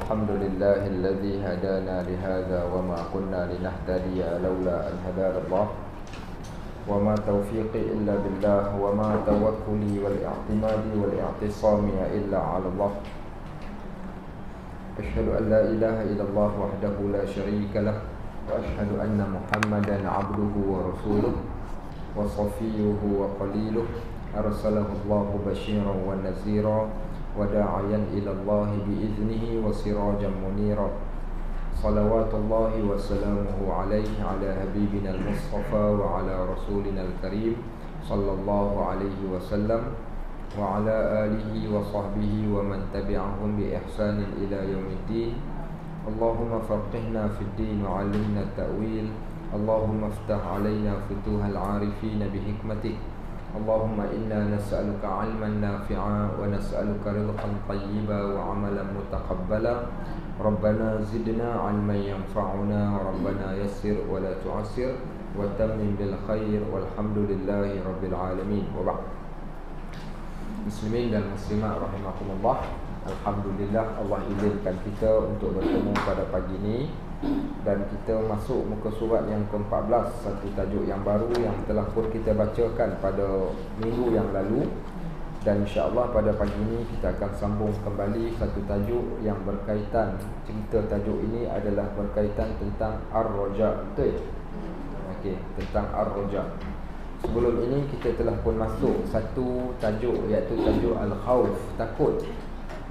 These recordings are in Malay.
الحمد لله الذي هدانا لهذا وما كنا لنهتدي لولا أن هدانا الله وما توفيقي إلا بالله وما توكلي والاعتماد والاعتصام إلا على الله أشهد أن لا إله إلا الله وحده لا شريك له وأشهد أن محمدا عبده ورسوله وصفيه وقليله أرسله الله بشيرا ونذيرا وداعيا إلى الله بإذنه وسراجا منيرا صلوات الله وسلامه عليه على حبيبنا المصطفى وعلى رسولنا الكريم صلى الله عليه وسلم وعلى آله وصحبه ومن تبعهم بإحسان إلى يوم الدين اللهم فقهنا في الدين وعلمنا التأويل اللهم افتح علينا فتوح العارفين بحكمتك اللهم إنا نسألك علما نافعا ونسألك رزقا طيبا وعملا متقبلا ربنا زدنا علما ينفعنا ربنا يسر ولا تعسر وتمم بالخير والحمد لله رب العالمين وبعد. Muslimin dan muslimat rahimakumullah, alhamdulillah Allah izinkan kita untuk bertemu pada pagi ini dan kita masuk muka surat yang ke-14, satu tajuk yang baru yang telah pun kita bacakan pada minggu yang lalu, dan insya-Allah pada pagi ini kita akan sambung kembali satu tajuk yang berkaitan. Cerita tajuk ini adalah berkaitan tentang ar-raja, betul? Okey, tentang ar-raja. Sebelum ini kita telah pun masuk satu tajuk, iaitu tajuk al-khauf, takut.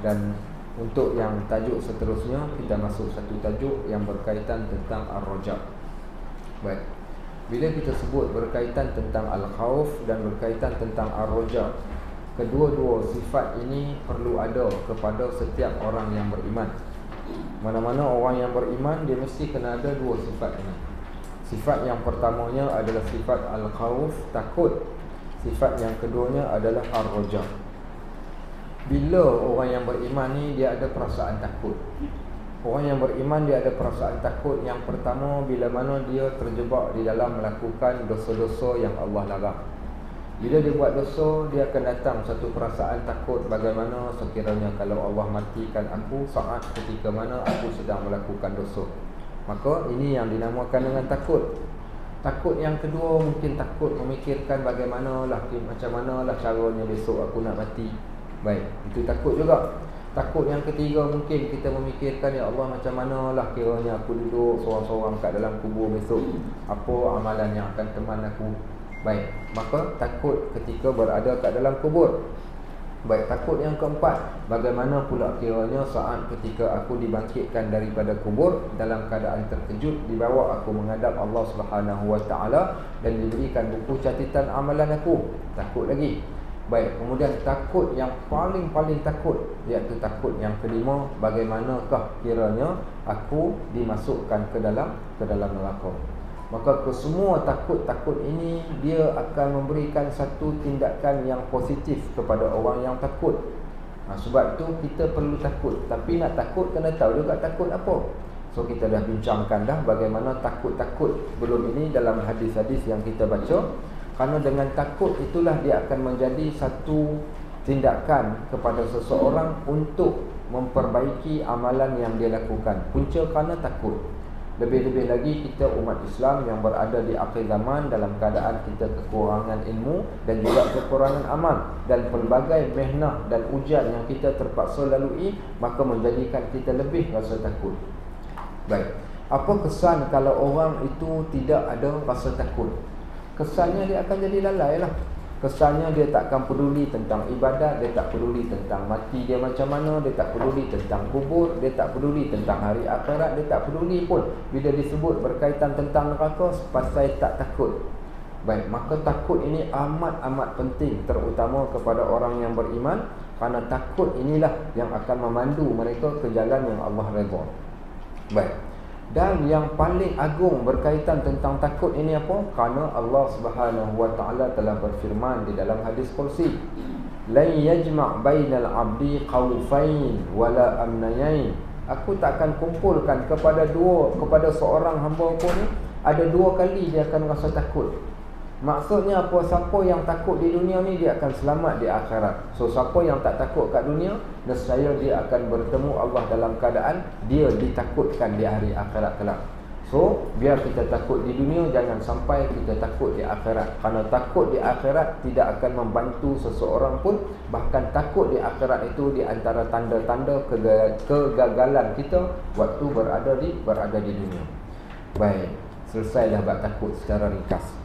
Dan untuk yang tajuk seterusnya kita masuk satu tajuk yang berkaitan tentang ar-raja. Baik. Bila kita sebut berkaitan tentang al-khauf dan berkaitan tentang ar-raja, kedua-dua sifat ini perlu ada kepada setiap orang yang beriman. Mana-mana orang yang beriman, dia mesti kena ada dua sifat ini. Sifat yang pertamanya adalah sifat al-khauf, takut. Sifat yang keduanya adalah ar-raja. Bila orang yang beriman ni dia ada perasaan takut. Orang yang beriman dia ada perasaan takut. Yang pertama, bila mana dia terjebak di dalam melakukan dosa-dosa yang Allah larang. Bila dia buat dosa, dia akan datang satu perasaan takut. Bagaimana sekiranya kalau Allah matikan aku saat ketika mana aku sedang melakukan dosa. Maka ini yang dinamakan dengan takut. Takut yang kedua mungkin takut memikirkan bagaimanalah, macam manalah caranya besok aku nak mati. Baik, itu takut juga. Takut yang ketiga mungkin kita memikirkan, ya Allah, macam manalah kiranya aku duduk seorang-seorang kat dalam kubur besok. Apa amalan yang akan teman aku. Baik, maka takut ketika berada kat dalam kubur. Baik, takut yang keempat, bagaimana pula kiranya saat ketika aku dibangkitkan daripada kubur dalam keadaan terkejut, dibawa aku menghadap Allah Subhanahu Wa Taala dan diberikan buku catatan amalan aku. Takut lagi. Baik, kemudian takut yang paling takut, iaitu takut yang kelima, bagaimanakah kiranya aku dimasukkan ke dalam neraka. Maka kesemua takut-takut ini dia akan memberikan satu tindakan yang positif kepada orang yang takut. Sebab itu kita perlu takut. Tapi nak takut kena tahu juga takut apa. So kita dah bincangkan dah bagaimana takut-takut sebelum ini dalam hadis-hadis yang kita baca. Kerana dengan takut itulah dia akan menjadi satu tindakan kepada seseorang untuk memperbaiki amalan yang dia lakukan. Punca kerana takut. Lebih-lebih lagi kita umat Islam yang berada di akhir zaman dalam keadaan kita kekurangan ilmu dan juga kekurangan amal, dan pelbagai mehnah dan ujian yang kita terpaksa lalui, maka menjadikan kita lebih rasa takut. Baik, apa kesan kalau orang itu tidak ada rasa takut? Kesannya dia akan jadi lalai lah. Kesannya dia takkan peduli tentang ibadat, dia tak peduli tentang mati dia macam mana, dia tak peduli tentang kubur, dia tak peduli tentang hari akhirat, dia tak peduli pun bila disebut berkaitan tentang neraka, pasal tak takut. Baik, maka takut ini amat penting, terutama kepada orang yang beriman, kerana takut inilah yang akan memandu mereka ke jalan yang Allah redha. Baik. Dan yang paling agung berkaitan tentang takut ini apa? Kerana Allah Subhanahu Wa Taala telah berfirman di dalam hadis kursi, "La yajma' bainal 'abdi khaufain wala amnayain." Aku takkan kumpulkan kepada seorang hamba pun ada dua kali dia akan rasa takut. Maksudnya apa? Siapa yang takut di dunia ni, dia akan selamat di akhirat. So siapa yang tak takut kat dunia, nescaya dia akan bertemu Allah dalam keadaan dia ditakutkan di hari akhirat kelak. So biar kita takut di dunia, jangan sampai kita takut di akhirat. Kerana takut di akhirat tidak akan membantu seseorang pun. Bahkan takut di akhirat itu di antara tanda-tanda kegagalan kita waktu berada di dunia. Baik, selesai dah bab takut secara ringkas.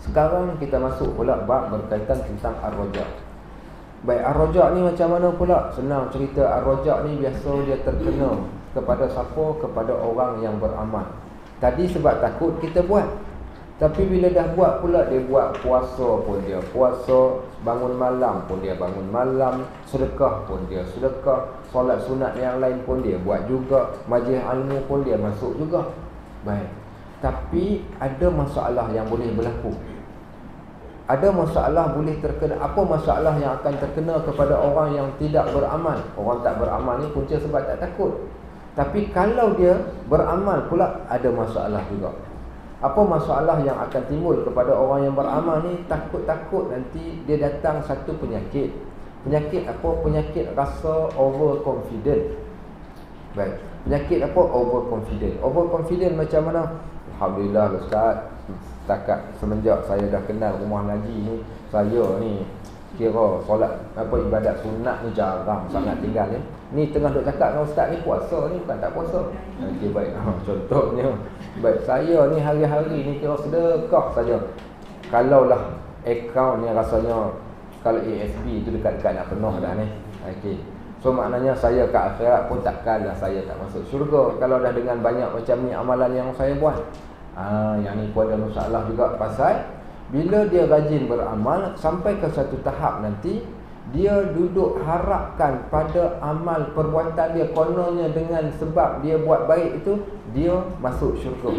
Sekarang kita masuk pula bab berkaitan tentang ar-raja. Baik, ar-raja ni macam mana pula? Senang cerita, ar-raja ni biasa dia terkena kepada siapa? Kepada orang yang beramal. Tadi sebab takut kita buat. Tapi bila dah buat pula, dia buat puasa pun dia puasa, bangun malam pun dia bangun malam, sedekah pun dia sedekah, solat sunat yang lain pun dia buat juga, majlis ilmu pun dia masuk juga. Baik. Tapi ada masalah yang boleh berlaku. Ada masalah boleh terkena. Apa masalah yang akan terkena kepada orang yang tidak beramal? Orang tak beramal ni punca sebab tak takut. Tapi kalau dia beramal pula, ada masalah juga. Apa masalah yang akan timbul kepada orang yang beramal ni? Takut-takut nanti dia datang satu penyakit. Penyakit apa? Penyakit rasa overconfident. Baik. Penyakit apa? Overconfident. Overconfident macam mana? Alhamdulillah Ustaz, setakat semenjak saya dah kenal rumah ngaji ni, saya ni kira solat ibadat sunat ni jarang sangat tinggal ni. Ni tengah duk cakap dengan Ustaz ni, puasa ni bukan tak puasa. Okey, baik. Contohnya, baik, saya ni hari-hari ni kira sedekah saja. Kalaulah akaun ni rasanya, kalau AFB tu dekat-dekat nak penuh dah ni. Okey. So maknanya saya ke akhirat pun takkanlah saya tak masuk syurga kalau dah dengan banyak macam ni amalan yang saya buat. Yang ni pun ada masalah juga, pasal bila dia rajin beramal sampai ke satu tahap nanti dia duduk harapkan pada amal perbuatan dia, kononnya dengan sebab dia buat baik itu dia masuk syurga.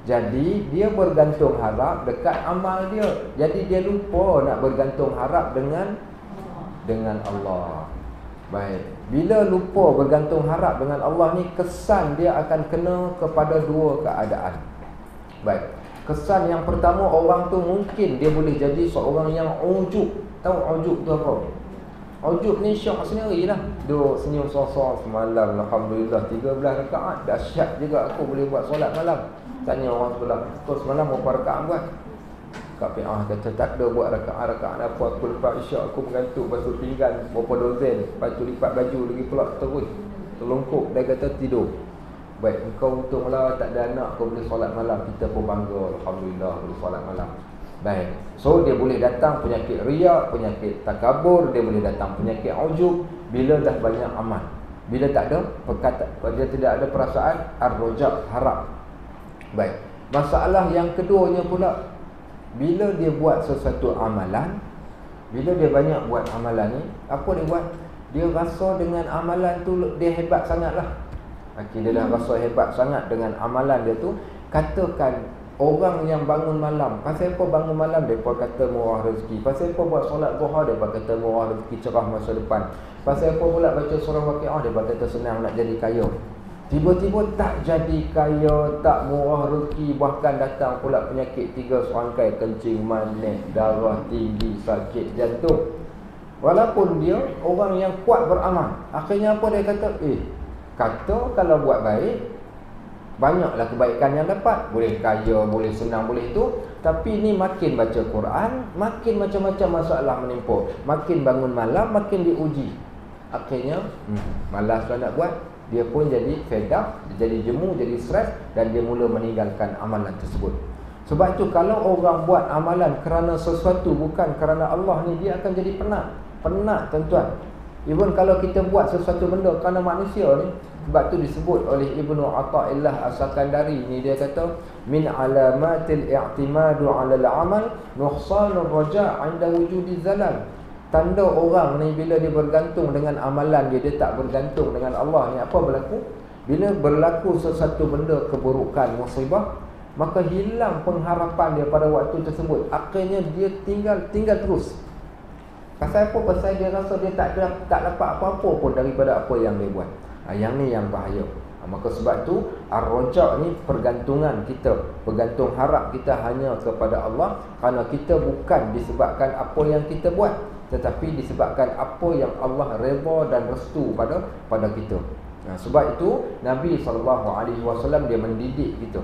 Jadi dia bergantung harap dekat amal dia. Jadi dia lupa nak bergantung harap dengan Allah. Baik. Bila lupa bergantung harap dengan Allah ni, kesan dia akan kena kepada dua keadaan. Baik. Kesan yang pertama, orang tu mungkin dia boleh jadi seorang yang ujub. Tahu ujub tu apa? Ujub ni syok sendiri lah. Duk senyum sosok semalam, alhamdulillah 13 rakaat. Dahsyat juga aku boleh buat solat malam. Tanya orang sebelah, kau semalam berapa rakaat buat? Kak Pi'ah kata tak ada buat rakaat-rakaat apa. Aku lepas isyak aku bergantung basuh pinggan berapa dozen, lepas tu lipat baju lagi pula terus terlongkok. Dia kata tidur. Baik, engkau untunglah tak ada anak, kau boleh solat malam. Kita pun bangga, alhamdulillah boleh solat malam. Baik. So dia boleh datang penyakit riak, penyakit takabur, dia boleh datang penyakit ujub bila dah banyak amal. Bila tak ada dia tidak ada perasaan ar-raja, harap. Baik. Masalah yang keduanya pula, bila dia buat sesuatu amalan, bila dia banyak buat amalan ni, apa dia buat? Dia rasa dengan amalan tu dia hebat sangatlah. Okey, dia dah rasa hebat sangat dengan amalan dia tu. Katakan orang yang bangun malam, pasal apa bangun malam? Mereka kata murah rezeki. Pasal apa buat solat duha? Mereka kata murah rezeki, cerah masa depan. Pasal apa pula baca surah Waqiah? Mereka kata senang nak jadi kaya. Tiba-tiba tak jadi kaya, tak murah rezeki, bahkan datang pula penyakit 3 serangkai, kencing manis, darah tinggi, sakit jantung. Walaupun dia orang yang kuat beramal, akhirnya apa dia kata? Kata kalau buat baik, banyaklah kebaikan yang dapat. Boleh kaya, boleh senang, boleh itu. Tapi ni makin baca Quran, makin macam-macam masalah menimpa. Makin bangun malam, makin diuji. Akhirnya malaslah nak buat. Dia pun jadi fed up, jadi jemu, jadi stres, dan dia mula meninggalkan amalan tersebut. Sebab itu kalau orang buat amalan kerana sesuatu bukan kerana Allah ni, dia akan jadi penat. Penat tuan-tuan. Even kalau kita buat sesuatu benda kerana manusia ni, sebab tu disebut oleh Ibnu Athaillah As-Sakandari ni, dia kata min alamatil i'timadu 'ala al-'amal nuhsanur raja' 'inda wujudi zalal. Tanda orang ni bila dia bergantung dengan amalan dia, dia tak bergantung dengan Allah ni, apa berlaku? Bila berlaku sesuatu benda keburukan, musibah, maka hilang pengharapan dia pada waktu tersebut. Akhirnya dia tinggal terus. Pasal apa? Pasal dia rasa dia tak dapat apa-apa pun daripada apa yang dia buat. Yang ni yang bahaya. Maka sebab tu ar-raja' ni pergantungan kita, bergantung harap kita hanya kepada Allah, kerana kita bukan disebabkan apa yang kita buat, tetapi disebabkan apa yang Allah redha dan restu pada kita. Sebab itu Nabi SAW dia mendidik kita.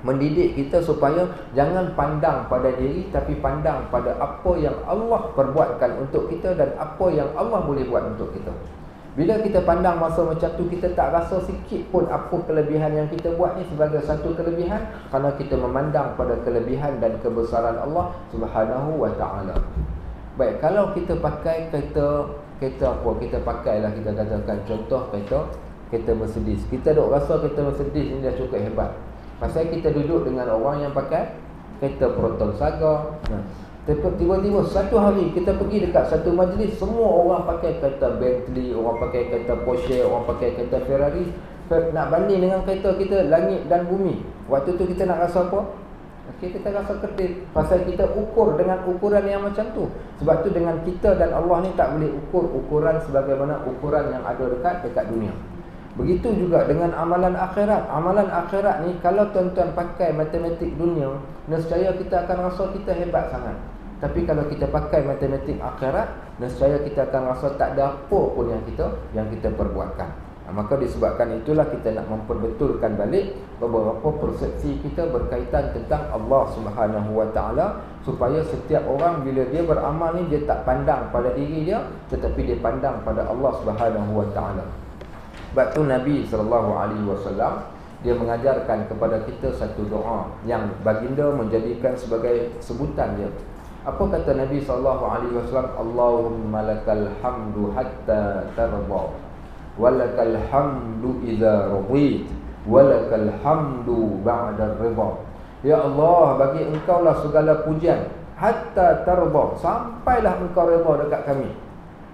Mendidik kita supaya jangan pandang pada diri, tapi pandang pada apa yang Allah perbuatkan untuk kita dan apa yang Allah boleh buat untuk kita. Bila kita pandang masa macam tu, kita tak rasa sikit pun apa kelebihan yang kita buat ni sebagai satu kelebihan, kerana kita memandang pada kelebihan dan kebesaran Allah Subhanahu wa ta'ala. Baik, kalau kita pakai kereta apa, kita pakailah, kita katakan contoh kereta Mercedes. Kita duk rasa kereta Mercedes ni dah cukup hebat. Pasal kita duduk dengan orang yang pakai kereta Proton Saga. Tiba-tiba satu hari kita pergi dekat satu majlis, semua orang pakai kereta Bentley, orang pakai kereta Porsche, orang pakai kereta Ferrari. Nak banding dengan kereta kita langit dan bumi. Waktu tu kita nak rasa apa? Kita rasa kedip. Pasal kita ukur dengan ukuran yang macam tu. Sebab tu dengan kita dan Allah ni tak boleh ukur ukuran sebagaimana ukuran yang ada dekat dunia. Begitu juga dengan amalan akhirat. Amalan akhirat ni kalau tuan-tuan pakai matematik dunia, nescaya kita akan rasa kita hebat sangat. Tapi kalau kita pakai matematik akhirat, nescaya kita akan rasa tak ada apa pun yang kita perbuatkan. Maka disebabkan itulah kita nak memperbetulkan balik beberapa persepsi kita berkaitan tentang Allah Subhanahu wa ta'ala, supaya setiap orang bila dia beramal ni, dia tak pandang pada diri dia, tetapi dia pandang pada Allah Subhanahu wa ta'ala. Sebab tu Nabi SAW dia mengajarkan kepada kita satu doa yang baginda menjadikan sebagai sebutan dia. Apa kata Nabi SAW? Allahumma lakal hamdu hatta tarda, walakal hamdu idza radit, walakal hamdu ba'da ridha. Ya Allah, bagi engkau lah segala pujian hatta tarda, sampailah engkau redha dekat kami.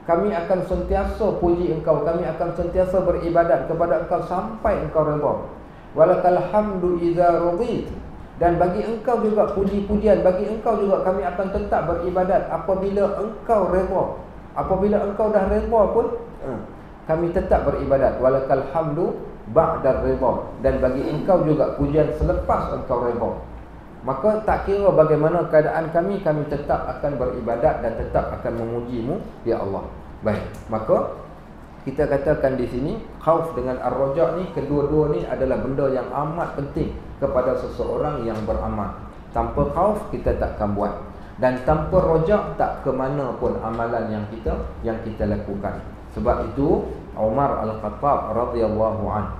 Kami akan sentiasa puji engkau, kami akan sentiasa beribadat kepada engkau sampai engkau redha. Walakal hamdu idza radit, dan bagi engkau juga puji-pujian, bagi engkau juga kami akan tetap beribadat apabila engkau redha. Apabila engkau dah redha pun kami tetap beribadat. Walakal hamdu ba'da ridha, dan bagi engkau juga pujian selepas engkau redha. Maka tak kira bagaimana keadaan kami tetap akan beribadat dan tetap akan memuji-Mu ya Allah. Baik, maka kita katakan di sini khauf dengan ar-raja' ni, kedua-dua ni adalah benda yang amat penting kepada seseorang yang beramal. Tanpa khauf kita takkan buat, dan tanpa raja' tak ke mana pun amalan yang kita lakukan. Sebab itu Umar Al-Khattab radhiyallahu anhu,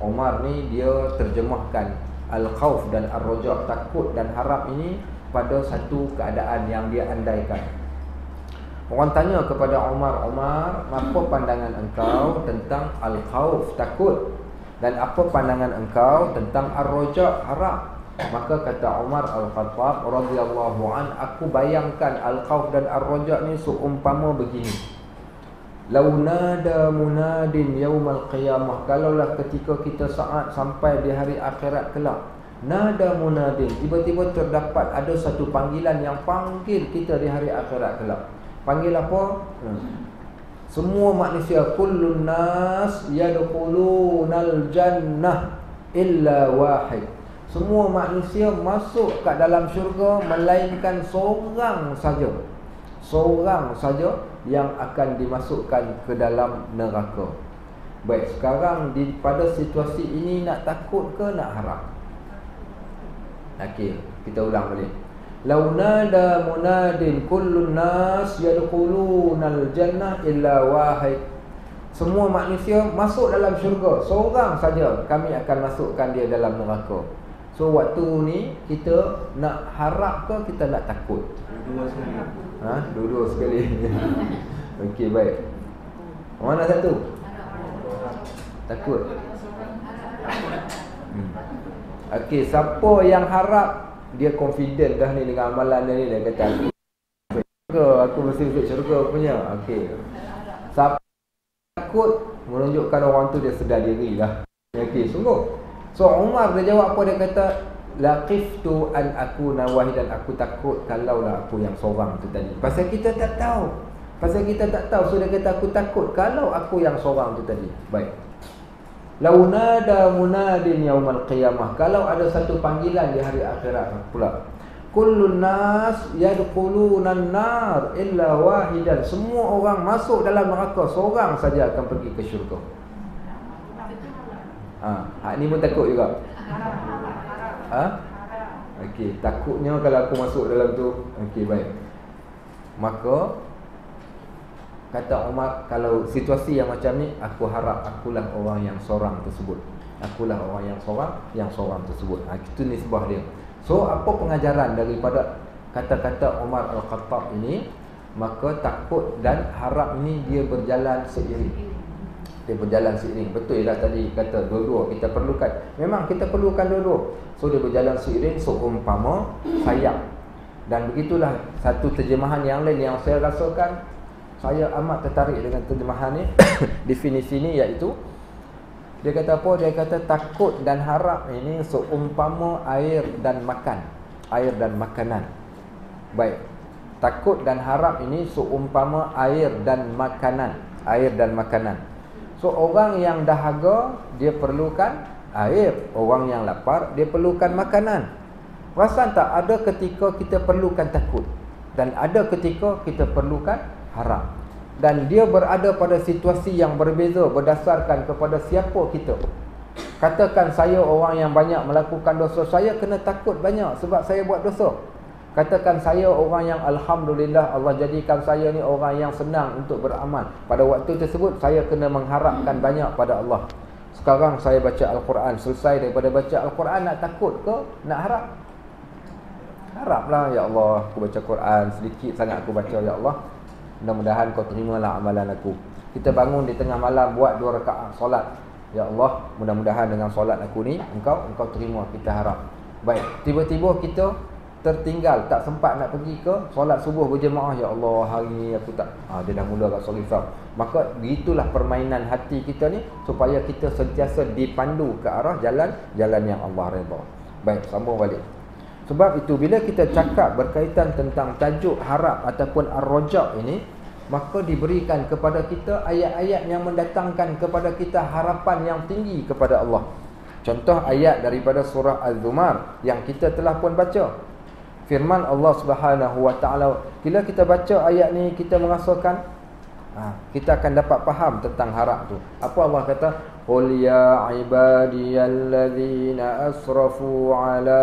Umar ni dia terjemahkan al-khauf dan ar-raja', takut dan harap ini pada satu keadaan yang dia andaikan. Orang tanya kepada Umar, apa pandangan engkau tentang al-khauf, takut, dan apa pandangan engkau tentang ar-raja', harap? Maka kata Umar Al-Khattab radhiyallahu an, aku bayangkan al-khauf dan ar-raja' ni seumpama begini. Lau nada munadin yaumal qiyamah, kalaulah ketika kita saat sampai di hari akhirat kelak, nada munadin, tiba-tiba terdapat ada satu panggilan yang panggil kita di hari akhirat kelak. Panggil apa? Semua manusia, kullun nas yadkhulunal jannah illa wahid. Semua manusia masuk ke dalam syurga melainkan seorang saja. Seorang saja yang akan dimasukkan ke dalam neraka. Baik, sekarang pada situasi ini nak takut ke nak harap? Okey, kita ulang balik. Lau nada munadin kullun nas yadkhulunal jannah illa wahid. Semua manusia masuk dalam syurga, seorang saja kami akan masukkan dia dalam neraka. So waktu ni kita nak harap ke kita nak takut? Dua sekali. Dua sekali. Okey, baik. Mana satu? Takut. Okey, siapa yang harap, dia confident dah ni dengan amalan dia ni, dia kata aku mesti masuk syurga punya. Okey. Siapa takut, menunjukkan orang tu dia sedar diri lah. Okey, sungguh. So Umar dia jawab apa? Dia kata laqiftu an akuna wahidan, aku takut kalaulah aku yang seorang tu tadi. Pasal kita tak tahu. So dia kata aku takut kalau aku yang seorang tu tadi. Baik. Lau nada munadin yaumal qiyamah, kalau ada satu panggilan di hari akhirat pula, kullun nas yadkhulunan nar illa wahidan, semua orang masuk dalam neraka, seorang saja akan pergi ke syurga. Hak ni pun takut juga. Okey, takutnya kalau aku masuk dalam tu. Okey, baik. Maka kata Umar, kalau situasi yang macam ni, aku harap akulah orang yang seorang tersebut. Akulah orang yang seorang tersebut. Itu nisbah dia. So, apa pengajaran daripada kata-kata Umar Al-Khattab ini? Maka takut dan harap ini dia berjalan seiring. Betul lah tadi kata dua-dua kita perlukan. Memang kita perlukan dua-dua. So, dia berjalan seiring seumpama sayap. Dan begitulah satu terjemahan yang lain yang saya rasakan, saya amat tertarik dengan terjemahan ni. Definisi ni iaitu, dia kata apa? Dia kata takut dan harap ini seumpama air dan makan. Air dan makanan. Baik. Takut dan harap ini seumpama air dan makanan. Air dan makanan. So orang yang dahaga dia perlukan air, orang yang lapar dia perlukan makanan. Perasan tak, ada ketika kita perlukan takut dan ada ketika kita perlukan harap. Dan dia berada pada situasi yang berbeza berdasarkan kepada siapa kita. Katakan saya orang yang banyak melakukan dosa, saya kena takut banyak sebab saya buat dosa. Katakan saya orang yang alhamdulillah Allah jadikan saya ni orang yang senang untuk beramal. Pada waktu tersebut saya kena mengharapkan banyak pada Allah. Sekarang saya baca Al-Quran, selesai daripada baca Al-Quran, nak takut ke nak harap? Haraplah, ya Allah, aku baca Quran sedikit sangat aku baca, ya Allah, mudah-mudahan kau terimalah amalan aku. Kita bangun di tengah malam buat 2 rakaat solat, ya Allah, mudah-mudahan dengan solat aku ni engkau terima, kita harap. Baik, tiba-tiba kita tertinggal, tak sempat nak pergi ke solat subuh berjemaah, ya Allah, hari ni aku tak, dia dah mula kat solat. Maka begitulah permainan hati kita ni, supaya kita sentiasa dipandu ke arah jalan yang Allah redha. Baik, sambung balik. Sebab itu bila kita cakap berkaitan tentang tajuk harap ataupun ar-raja ini, maka diberikan kepada kita ayat-ayat yang mendatangkan kepada kita harapan yang tinggi kepada Allah. Contoh ayat daripada surah Az-Zumar yang kita telah pun baca. Firman Allah Subhanahu wa taala, bila kita baca ayat ni kita merasakan kita akan dapat faham tentang harap tu. Apa Allah kata? Qul ya ibadiyalladzina asrafu ala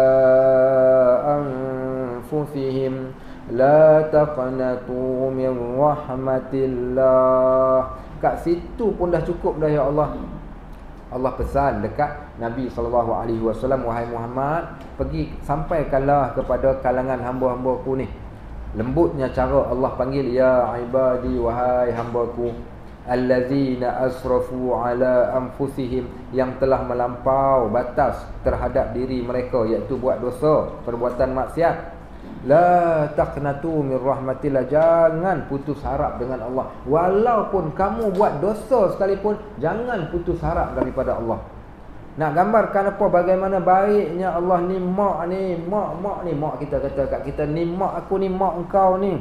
anfusihim la taqnatu min rahmatillah. Kat situ pun dah cukup dah, ya Allah. Allah pesan dekat Nabi SAW, wahai Muhammad, pergi sampaikanlah kepada kalangan hamba-hambaku ni. Lembutnya cara Allah panggil, ya ibadi, wahai hambaku, allazina asrafu ala anfusihim, yang telah melampau batas terhadap diri mereka, iaitu buat dosa, perbuatan maksiat. La taqnatu min rahmatillah, jangan putus harap dengan Allah. Walaupun kamu buat dosa sekalipun, jangan putus harap daripada Allah. Nak gambarkan apa, bagaimana baiknya Allah ni, mak kita kata kat kita ni, mak aku ni, mak engkau ni.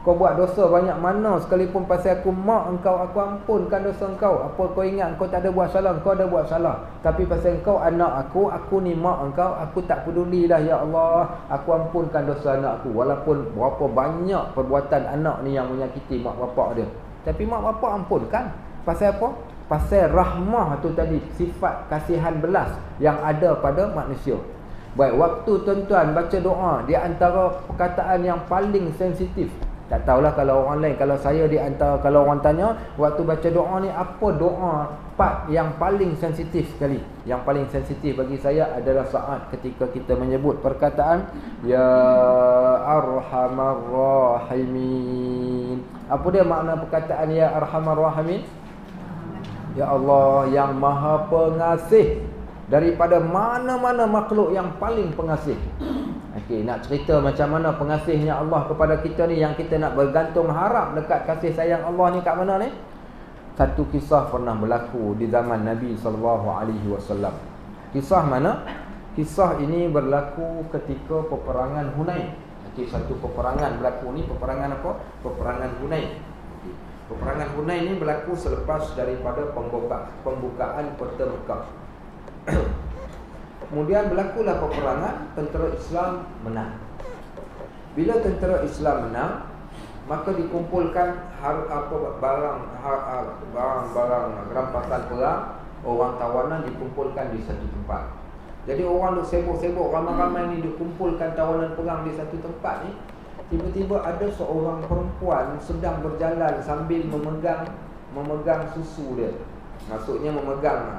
Kau buat dosa banyak mana sekalipun pasal aku, mak engkau, aku ampunkan dosa engkau. Apa kau ingat kau tak ada buat salah? Kau ada buat salah. Tapi pasal engkau anak aku ni mak engkau, aku tak pedulilah, ya Allah. Aku ampunkan dosa anak aku. Walaupun berapa banyak perbuatan anak ni yang menyakiti mak bapak dia, tapi mak bapak ampunkan. Pasal apa? Pasal rahmah tu tadi, sifat kasihan belas yang ada pada manusia. Baik, waktu tuan-tuan baca doa, di antara perkataan yang paling sensitif. Tak tahulah kalau orang lain, kalau saya di antara, kalau orang tanya waktu baca doa ni, apa doa part yang paling sensitif sekali? Yang paling sensitif bagi saya adalah saat ketika kita menyebut perkataan ya arhamar rahimin. Apa dia makna perkataan ya arhamar rahimin? Ya Allah yang maha pengasih daripada mana-mana makhluk yang paling pengasih. Okey, nak cerita macam mana pengasihnya Allah kepada kita ni, yang kita nak bergantung harap dekat kasih sayang Allah ni kat mana ni? Satu kisah pernah berlaku di zaman Nabi SAW. Kisah mana? Kisah ini berlaku ketika peperangan Hunain. Okey, satu peperangan berlaku ni, peperangan apa? Peperangan Hunain. Okey. Peperangan Hunain ni berlaku selepas daripada pembukaan peta Mekah. Kemudian berlakulah peperangan, tentera Islam menang. Bila tentera Islam menang, maka dikumpulkan barang-barang rampasan perang, orang tawanan dikumpulkan di satu tempat. Jadi orang duk sibuk-sibuk, ramai-ramai ni dikumpulkan tawanan perang di satu tempat ni. Tiba-tiba ada seorang perempuan sedang berjalan sambil memegang susu dia. Maksudnya memegang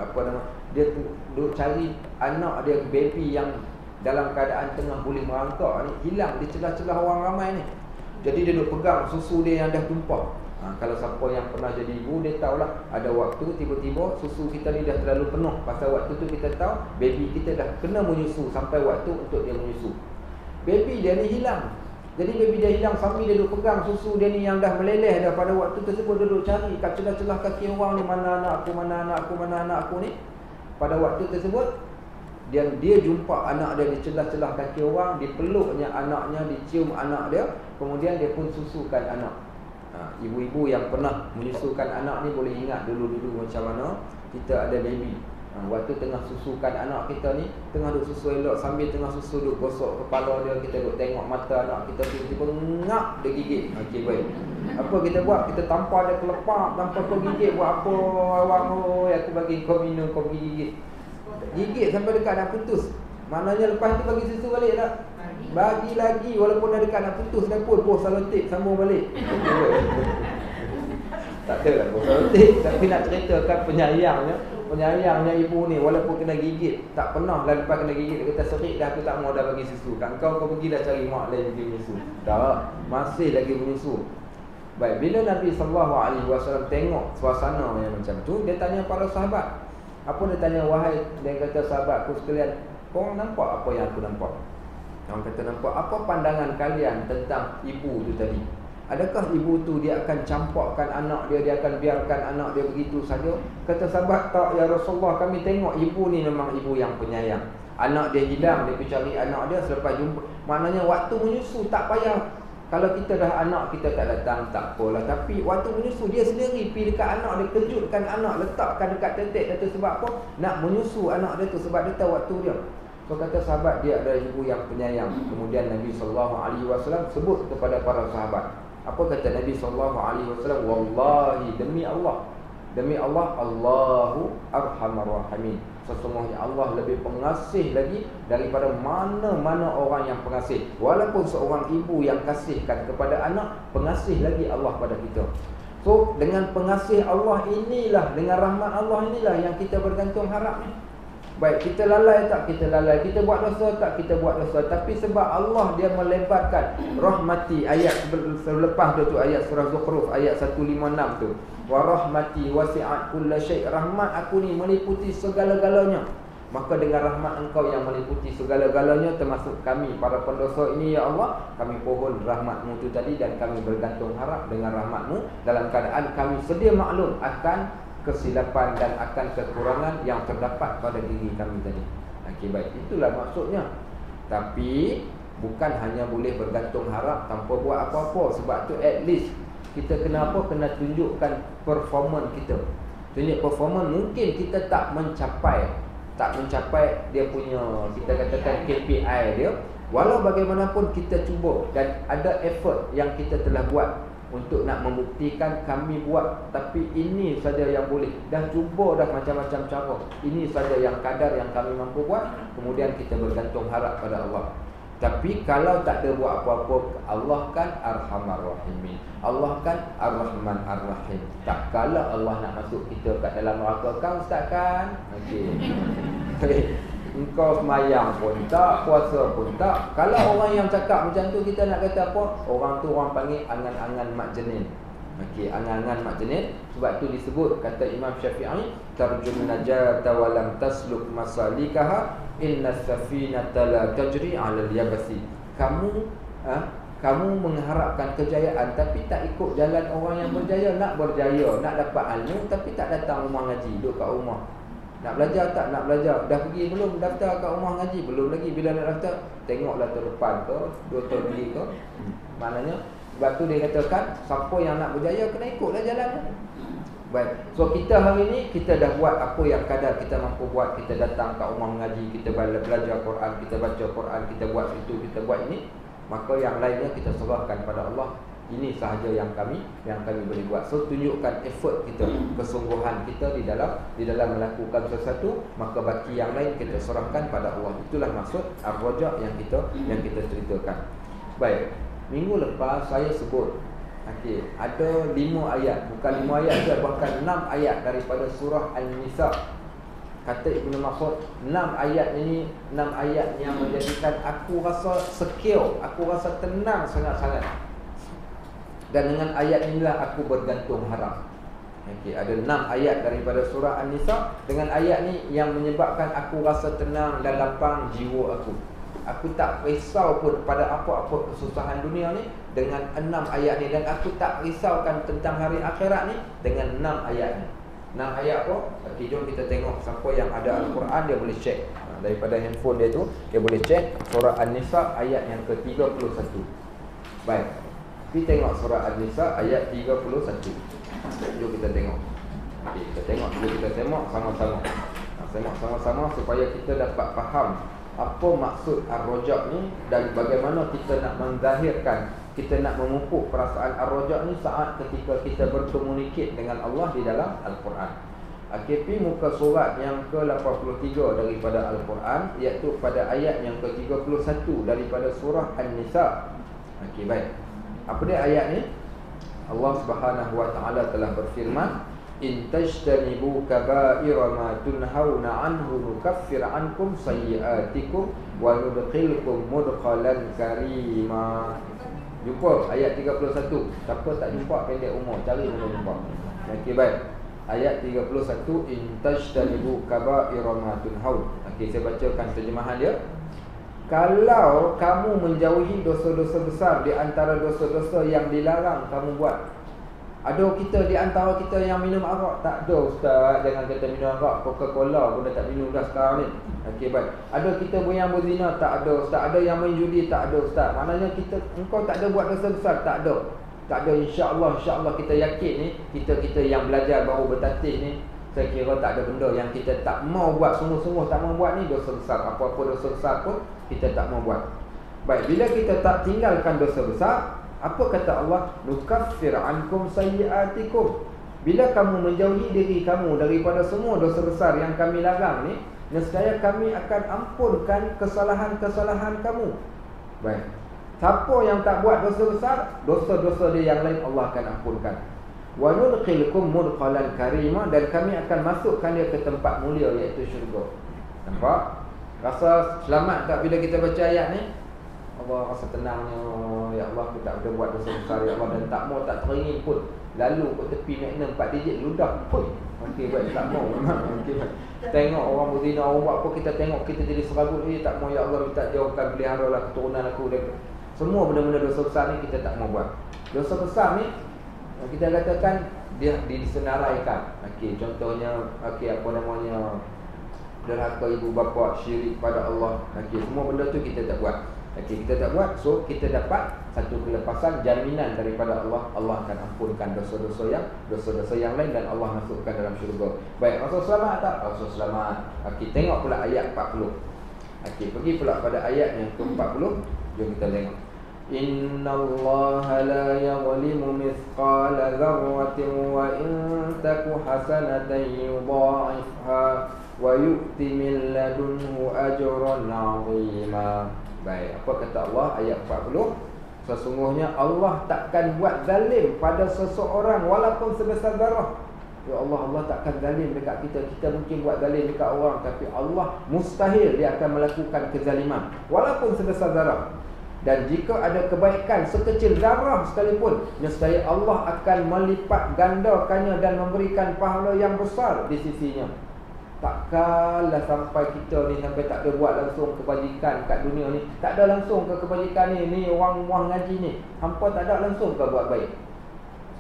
dia duk cari anak dia, baby yang dalam keadaan tengah boleh merangkak ni, hilang di celah-celah orang ramai ni. Jadi dia duk pegang susu dia yang dah tumpah. Kalau siapa yang pernah jadi ibu, dia tahulah ada waktu tiba-tiba susu kita ni dah terlalu penuh. Pasal waktu tu kita tahu baby kita dah kena menyusu, sampai waktu untuk dia menyusu. Baby dia ni hilang. Jadi baby dia hilang sambil dia duk pegang susu dia ni yang dah meleleh dah. Pada waktu tersebut dia duk cari kat celah-celah kaki orang ni, mana anak aku, mana anak aku, mana anak aku ni. Pada waktu tersebut dia jumpa anak dia di celah-celah kaki orang, dipeluknya anaknya, dicium anak dia, kemudian dia pun susukan anak. Ibu-ibu yang pernah menyusukan anak ni boleh ingat dulu-dulu macam mana kita ada baby. Waktu tengah susukan anak kita ni, tengah duk susu elok, sambil tengah susu duk gosok kepala dia, kita duk tengok mata anak kita, tiba-tiba ngap dia gigit. Okey, baik. Apa kita buat? Kita tampar dia kelepak, tampar kau gigit. Buat apa awang? Aku bagi kau minum, kau pergi gigit. Gigit sampai dekat nak putus. Maknanya lepas tu bagi susu balik tak? Bagi lagi, walaupun dah dekat nak putus dah pun, bos selotip sambung balik. Tak ada lah bos selotip, tapi nak ceritakan penyayangnya ibu ni, walaupun kena gigit, tak pernah lah lepas kena gigit dia kata serik dah, aku tak mau dah bagi susu. Kan kau pergi dah cari mak lain pergi menyusu. Tak, masih lagi menyusu. Baik, bila Nabi SAW tengok suasana yang macam tu, dia tanya para sahabat. Apa dia tanya? Wahai, dia kata sahabatku sekalian, korang nampak apa yang aku nampak? Orang kata nampak. Apa pandangan kalian tentang ibu tu tadi? Adakah ibu tu dia akan campakkan anak dia, dia akan biarkan anak dia begitu saja? Kata sahabat, tak ya Rasulullah, kami tengok ibu ni memang ibu yang penyayang. Anak dia hilang, dia pergi cari anak dia, selepas jumpa. Maknanya waktu menyusu tak payah. Kalau kita dah anak kita tak datang, tak apalah. Tapi waktu menyusu dia sendiri pergi dekat anak dia, kejutkan anak, letakkan dekat tetek. Kata sebab apa? Nak menyusu anak dia tu, sebab dia tahu waktu dia. So kata sahabat, dia adalah ibu yang penyayang. Kemudian Nabi SAW sebut kepada para sahabat. Apa kata Nabi SAW? Wallahi, demi Allah, Allahu arhamar rahimin. Sesungguhnya Allah lebih pengasih lagi daripada mana-mana orang yang pengasih. Walaupun seorang ibu yang kasihkan kepada anak, pengasih lagi Allah pada kita. So dengan pengasih Allah inilah, dengan rahmat Allah inilah yang kita bergantung harap ni. Baik, kita lalai tak? Kita lalai. Kita buat dosa tak? Kita buat dosa. Tapi sebab Allah dia melebarkan rahmati, ayat selepas tu ayat surah Zukhruf ayat 156 tu. Wa rahmati wasi'at kulla syai'. Rahmat aku ni meliputi segala-galanya. Maka dengan rahmat engkau yang meliputi segala-galanya, termasuk kami para pendosa ini ya Allah, kami pohon rahmatmu tu tadi, dan kami bergantung harap dengan rahmatmu dalam keadaan kami sedia maklum akan kesilapan dan akan kekurangan yang terdapat pada diri kami tadi. Okey, baik, itulah maksudnya. Tapi bukan hanya boleh bergantung harap tanpa buat apa-apa. Sebab tu at least kita kena apa? Kena tunjukkan performance kita. Tunjuk performance. Mungkin kita tak mencapai dia punya, kita katakan KPI dia. Walau bagaimanapun kita cuba dan ada effort yang kita telah buat untuk nak membuktikan kami buat, tapi ini saja yang boleh. Dah cuba dah macam-macam cara, ini saja yang kadar yang kami mampu buat. Kemudian kita bergantung harap pada Allah. Tapi kalau tak ada buat apa-apa, Allah kan Arhamar Rahimin, Allah kan Ar-Rahman Ar-Rahim. Tak kala Allah nak masuk kita kat dalam neraka kan, ustaz kan? Okey. Engkau semayang pun tak, puasa pun tak. Kalau orang yang cakap macam tu, kita nak kata apa? Orang tu orang panggil angan-angan mak jenin. Okey, angan-angan mak jenin. Sebab tu disebut, kata Imam Syafi'i, tarjum najata wa lam tasluk masalikaha, inna safinata la tajri 'alal yabasi. Kamu mengharapkan kejayaan tapi tak ikut jalan orang yang berjaya. Nak berjaya, nak dapat ilmu tapi tak datang rumah ngaji, duduk kat rumah. Nak belajar tak? Nak belajar. Dah pergi belum? Daftar kat rumah ngaji? Belum lagi. Bila nak daftar, tengoklah tahun depan ke 2 tahun lagi ke. Maknanya sebab tu dia katakan siapa yang nak berjaya kena ikutlah jalannya. Baik. So kita hari ni kita dah buat apa yang kadar kita mampu buat. Kita datang kat rumah mengaji, kita belajar Quran, kita baca Quran, kita buat itu, kita buat ini. Maka yang lainnya kita serahkan pada Allah. Ini sahaja yang kami boleh buat. So tunjukkan effort kita, kesungguhan kita di dalam melakukan sesuatu. Maka baki yang lain kita serahkan pada Allah. Itulah maksud ar-raja yang kita ceritakan. Baik. Minggu lepas saya sebut ada 5 ayat, bukan 5 ayat saja, bahkan 6 ayat daripada surah An-Nisa. Kata Ibnu Mas'ud, 6 ayat ini 6 ayat yang menjadikan aku rasa secure, aku rasa tenang sangat-sangat. Dan dengan ayat inilah aku bergantung harap. Ada 6 ayat daripada surah An-Nisa. Dengan ayat ni yang menyebabkan aku rasa tenang dan lapang jiwa aku. Aku tak risau pun pada apa-apa kesusahan dunia ni dengan 6 ayat ni. Dan aku tak risaukan tentang hari akhirat ni dengan 6 ayat ni. 6 ayat apa? Okay, jom kita tengok. Siapa yang ada Al-Quran dia boleh check. Daripada handphone dia tu, dia boleh check surah An-Nisa ayat yang ke-31. Baik, kita tengok surah An-Nisa ayat 31. Jom kita tengok. Okay, kita tengok dulu, kita tengok sama-sama. Tengok sama-sama supaya kita dapat faham apa maksud ar-raja' ni dan bagaimana kita nak menzahirkan, kita nak memupuk perasaan ar-raja' ni saat ketika kita berkomunikasi dengan Allah di dalam Al-Quran. Pi muka surat yang ke-83 daripada Al-Quran, iaitu pada ayat yang ke-31 daripada surah An-Nisa. Okey, baik. Apa dia ayat ni? Allah Subhanahu wa taala telah berfirman, in tajtanibu kaba'ira ma tunhauna anhu nukaffir ankum sayyi'atikum wa nudkhilkum mudkhalan karima. Jumpa ayat 31. Siapa tak jumpa pendek umur, cari mana jumpa. Okey, baik. Ayat 31, in tajtanibu kaba'ira ma tunhaun. Okey, saya bacakan terjemahan dia. Kalau kamu menjauhi dosa-dosa besar di antara dosa-dosa yang dilarang kamu buat. Ada kita di antara kita yang minum arak? Tak ada, ustaz. Jangan kata minum arak, Coca-Cola pun dah tak minum dah sekarang ni. Okey, baik. Ada kita yang berzina? Tak ada, ustaz. Ada yang main judi? Tak ada, ustaz. Maknanya engkau tak ada buat dosa besar? Tak ada. Tak ada, insya-Allah kita yakin ni, kita yang belajar baru bertatih ni, saya kira tak ada benda yang kita tak mau buat, sungguh-sungguh tak mau buat ni dosa besar. Apa-apa dosa besar pun kita tak mau buat. Baik, bila kita tak tinggalkan dosa besar, apa kata Allah? Nukaffir ankum sayyi'atikum. Bila kamu menjauhi diri kamu daripada semua dosa besar yang kami larang ni, nescaya kami akan ampunkan kesalahan-kesalahan kamu. Baik. Siapa yang tak buat dosa besar, dosa-dosa dia yang lain Allah akan ampunkan. Wa nudkhilkum mudkhalan karima, dan kami akan masukkan dia ke tempat mulia, iaitu syurga. Nampak? Rasa selamat tak bila kita baca ayat ni? Allah rasa tenangnya, ya Allah, aku tak ada buat dosa besar, ya Allah, dan tak mau, tak teringin pun lalu ke tepi Magnum 4 digit ludah pun. Okey, baik, tak mau memang. Okey, baik. Tengok orang berzina, orang buat apa, kita tengok, kita jadi serabut, tak mau, ya Allah, minta jauhkan, peliharalah keturunan aku dari semua benda-benda dosa besar ni, kita tak mau buat. Dosa besar ni kita katakan dia disenaraikan. Okey, contohnya apa namanya, derhaka ibu bapa, syirik pada Allah. Okey, semua benda tu kita tak buat. Okey, kita tak buat, so kita dapat satu kelepasan, jaminan daripada Allah. Allah akan ampunkan dosa-dosa yang lain, dan Allah masukkan dalam syurga. Baik, Rasul selamat tak? Rasul selamat. Okey, tengok pula ayat 40. Okey, pergi pula pada ayat yang ke-40. Jom kita tengok. Innallaha la yadhlimu mithqala dzarratin wa in taku hasanatan yudha'ifha wa yu'ti min ladunhu ajran 'azima. Baik, apa kata Allah ayat 40? Sesungguhnya Allah takkan buat zalim pada seseorang walaupun sebesar zarah. Ya Allah, Allah takkan zalim dekat kita. Kita mungkin buat zalim dekat orang, tapi Allah mustahil dia akan melakukan kezaliman walaupun sebesar zarah. Dan jika ada kebaikan sekecil zarah sekalipun, nescaya Allah akan melipat gandakannya dan memberikan pahala yang besar di sisinya. Takkanlah sampai kita ni sampai tak ada buat langsung kebajikan kat dunia ni. Tak ada langsung ke kebajikan ni orang ngaji ni. Hampa tak ada langsung ke buat baik.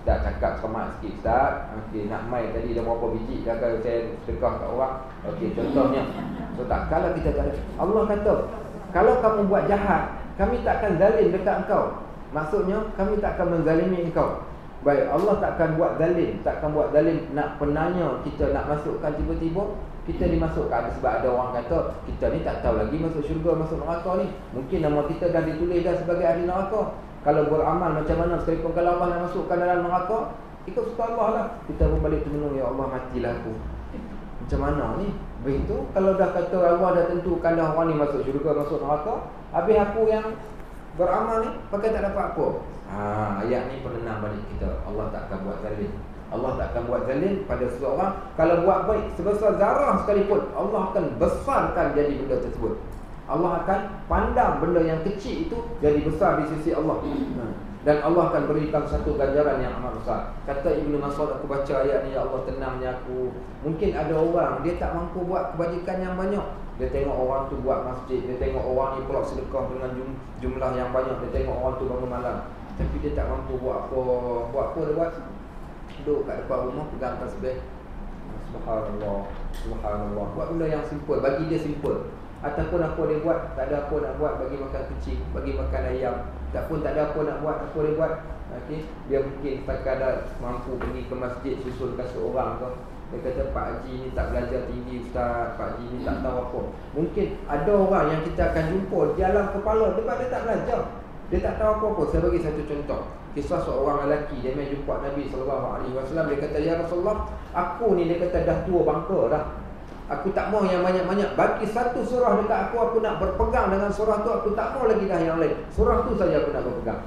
Ustaz cakap semak sikit Ustaz. Okey, nak mai tadi dah berapa biji dah kalau saya sedekah kat orang. Okey, contohnya. So tak, kalau kita tak ada, Allah kata, kalau kamu buat jahat, kami takkan zalim dekat engkau. Maksudnya kami takkan menzalimi engkau. Baik, Allah takkan buat zalim, nak penanya kita nak masukkan tiba-tiba kita dimasukkan. Sebab ada orang kata kita ni tak tahu lagi masuk syurga masuk neraka ni. Mungkin nama kita dah ditulis dah sebagai ahli neraka. Kalau beramal macam mana sekalipun kalau Allah nak masukkan dalam neraka, ikut suka Allah lah. Kita pun balik termenung, ya Allah matilah aku. Macam mana ni? Begitu kalau dah kata Allah dah tentukan dah orang ni masuk syurga masuk neraka, habis aku yang beramal ni pakai tak dapat apa. Ayat ni penenang balik kita. Allah tak akan buat zalim. Allah tak akan buat zalim pada seseorang. Kalau buat baik sebesar zarah sekalipun, Allah akan besarkan jadi benda tersebut. Allah akan pandang benda yang kecil itu jadi besar di sisi Allah. Dan Allah akan berikan satu ganjaran yang amat besar. Kata Ibnu Mas'ud, aku baca ayat ni, ya Allah tenangnya aku. Mungkin ada orang dia tak mampu buat kebajikan yang banyak. Dia tengok orang tu buat masjid, dia tengok orang ni pula sedekah dengan jumlah yang banyak, dia tengok orang tu bangun malam, tapi dia tak mampu buat apa. Buat apa dia buat? Duduk kat depan rumah pegang tasbih. Subhanallah, subhanallah. Buat benda yang simple, bagi dia simple. Ataupun apa dia buat, tak ada apa nak buat, bagi makan kucing, bagi makan ayam. Tak pun tak ada apa nak buat, apa dia buat? Okey, dia mungkin sekadar mampu pergi ke masjid susulkan seorang ke. Dia kata Pak Haji ni tak belajar tinggi Ustaz, Pak Haji ni tak tahu apa. Mungkin ada orang yang kita akan jumpa jalan kepala sebab dia tak belajar, dia tak tahu apa-apa. Saya bagi satu contoh. Kisah seorang lelaki, dia main jumpa Nabi SAW. Dia kata, ya Rasulullah, aku ni, dia kata dah tua bangka dah, aku tak mau yang banyak-banyak. Bagi satu surah dekat aku nak berpegang dengan surah tu. Aku tak mau lagi dah yang lain. Surah tu saja aku nak berpegang.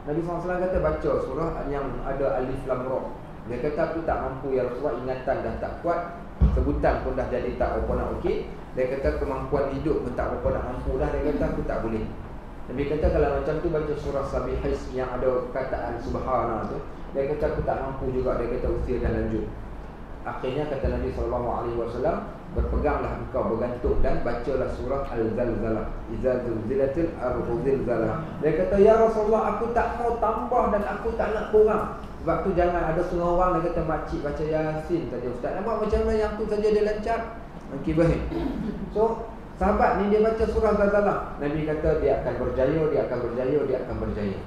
Nabi SAW kata, baca surah yang ada alif lam ra. Dia kata, aku tak mampu ya Rasulullah, ingatan dah tak kuat, sebutan pun dah jadi tak apa nak okey. Dia kata, kemampuan hidup pun tak apa nak mampu dah. Dia kata, aku tak boleh. Nabi kata, kalau macam tu baca surah Sabihis yang ada kataan subhana tu. Dia kata, aku tak mampu juga. Dia kata, usia dan lanjut. Akhirnya kata Nabi SAW, berpeganglah engkau, bergantung dan bacalah surah Al-Zalzalah, Iza zulzilatil ardu zilzalah. Dia kata, ya Rasulullah, aku tak mau tambah dan aku tak nak kurang. Sebab tu jangan ada setengah orang dia kata, makcik baca Yasin saja Ustaz, nampak macam mana yang tu saja dia lancar. Okey, baik. So sahabat ni dia baca surah Zalzalah. Nabi kata dia akan berjaya, dia akan berjaya, dia akan berjaya.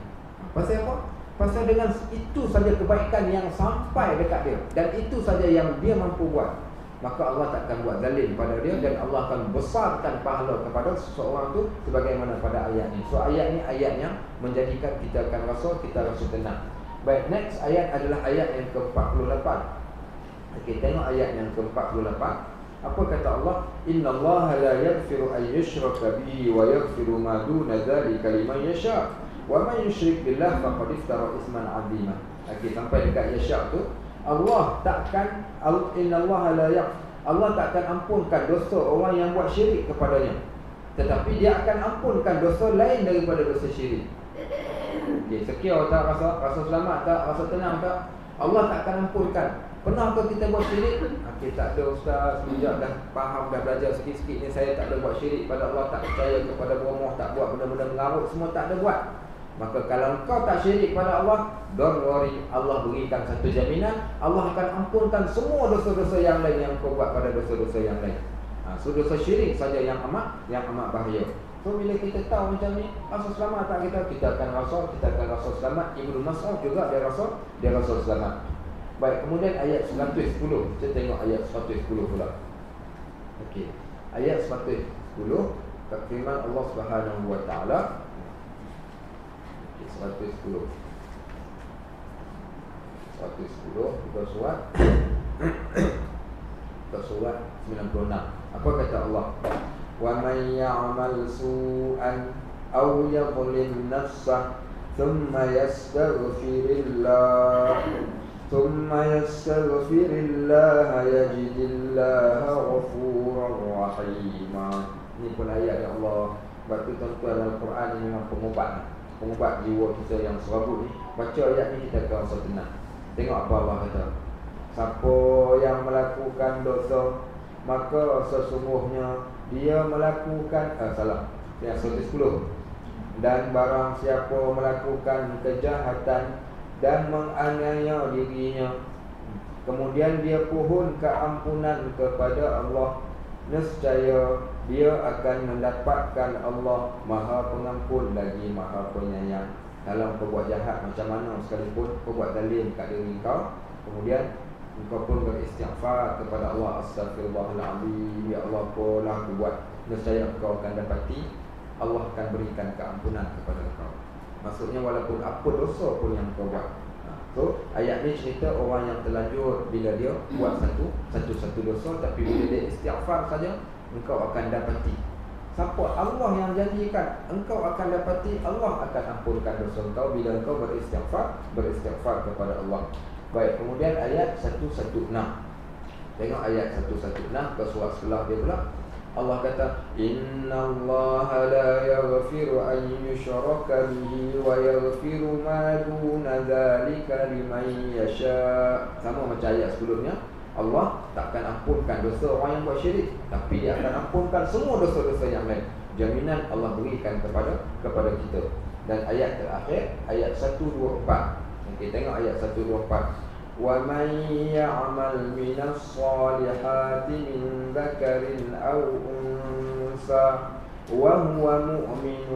Pasal apa? Pasal dengan itu saja kebaikan yang sampai dekat dia, dan itu saja yang dia mampu buat, maka Allah tak akan buat zalim pada dia, dan Allah akan besarkan pahala kepada seseorang tu sebagaimana pada ayat ni. So ayat ni ayat yang menjadikan kita akan rasa tenang. Baik, next ayat adalah ayat yang ke-48. Okey, tengok ayat yang ke-48. Apa kata Allah? Innallaha la yaghfiru an yushraka bihi wa yaghfiru ma duna dzalika liman yasha. Wa man yusyrik billah faqad iftara isman 'azima. Okey, sampai dekat yasha tu, Allah takkan Allah takkan ampunkan dosa orang yang buat syirik kepadanya, tetapi dia akan ampunkan dosa lain daripada dosa syirik. Okey, secure tak? Rasa selamat tak? Rasa tenang tak? Allah takkan ampunkan. Pernah ke kita buat syirik? Okey, tak ada Ustaz, sejak dah faham, dah belajar sikit-sikit ni, saya tak ada buat syirik pada Allah, tak percaya kepada Allah, tak buat benda-benda mengarut, semua tak ada buat. Maka kalau kau tak syirik pada Allah, don't worry, Allah berikan satu jaminan, Allah akan ampunkan semua dosa-dosa yang lain yang kau buat pada dosa-dosa yang lain. So dosa syirik saja yang amat bahaya. So bila kita tahu macam ni, rasa selamat tak kita akan rasa selamat. Ibnu Mas'ud juga dia rasa selamat. Baik, kemudian ayat 110. Kita tengok ayat 110 pula. Okey. Ayat 110, firman Allah Subhanahu wa taala. 110 kita surat 96. Apa kata Allah? Wa may ya'mal su'an aw yadhlim nafsah thumma yastaghfirillah yajidillaha ghafurar rahima. Ini pun ayat ya Allah. Sebab tu tuan-tuan, Al-Quran ini memang pengubat jiwa kita yang serabut ni. Baca ayat ni kita akan rasa tenang. Tengok apa Allah kata. Siapa yang melakukan dosa, maka sesungguhnya dia melakukan yang 110. Dan barang siapa melakukan kejahatan, dan menganiaya dirinya. Kemudian dia pohon keampunan kepada Allah, nescaya dia akan mendapatkan Allah Maha Pengampun lagi Maha Penyayang. Dalam perbuat jahat macam mana sekalipun, perbuat zalim kat diri kau, kemudian engkau pun beristighfar kepada Allah, Astaghfirullahaladzim, ya Allah, apalah aku buat, nescaya engkau akan dapati Allah akan berikan keampunan kepada kau. Maksudnya walaupun apa dosa pun yang kau buat. So ayat ni cerita orang yang terlanjur bila dia buat satu dosa, tapi bila dia istighfar saja, engkau akan dapati. Siapa Allah yang janjikan engkau akan dapati Allah akan ampunkan dosa engkau bila engkau beristighfar kepada Allah. Baik, kemudian ayat 116. Tengok ayat 116 ke surah sebelah dia pula. Allah kata, innallaha la yaghfiru an yushraka bihi wa yaghfiru ma duna dzalika liman yasha. Sama macam ayat sebelumnya, Allah takkan ampunkan dosa orang yang buat syirik, tapi dia akan ampunkan semua dosa-dosa yang lain. Jaminan Allah berikan kepada kita. Dan ayat terakhir, ayat 124. Okey, tengok ayat 124. وَمَنْ يَعْمَلْ مِنَ الصَّالِحَاتِ مِنْ ذَكَرٍ أَوْ أُنْثَى وَهُوَ مُؤْمِنٌ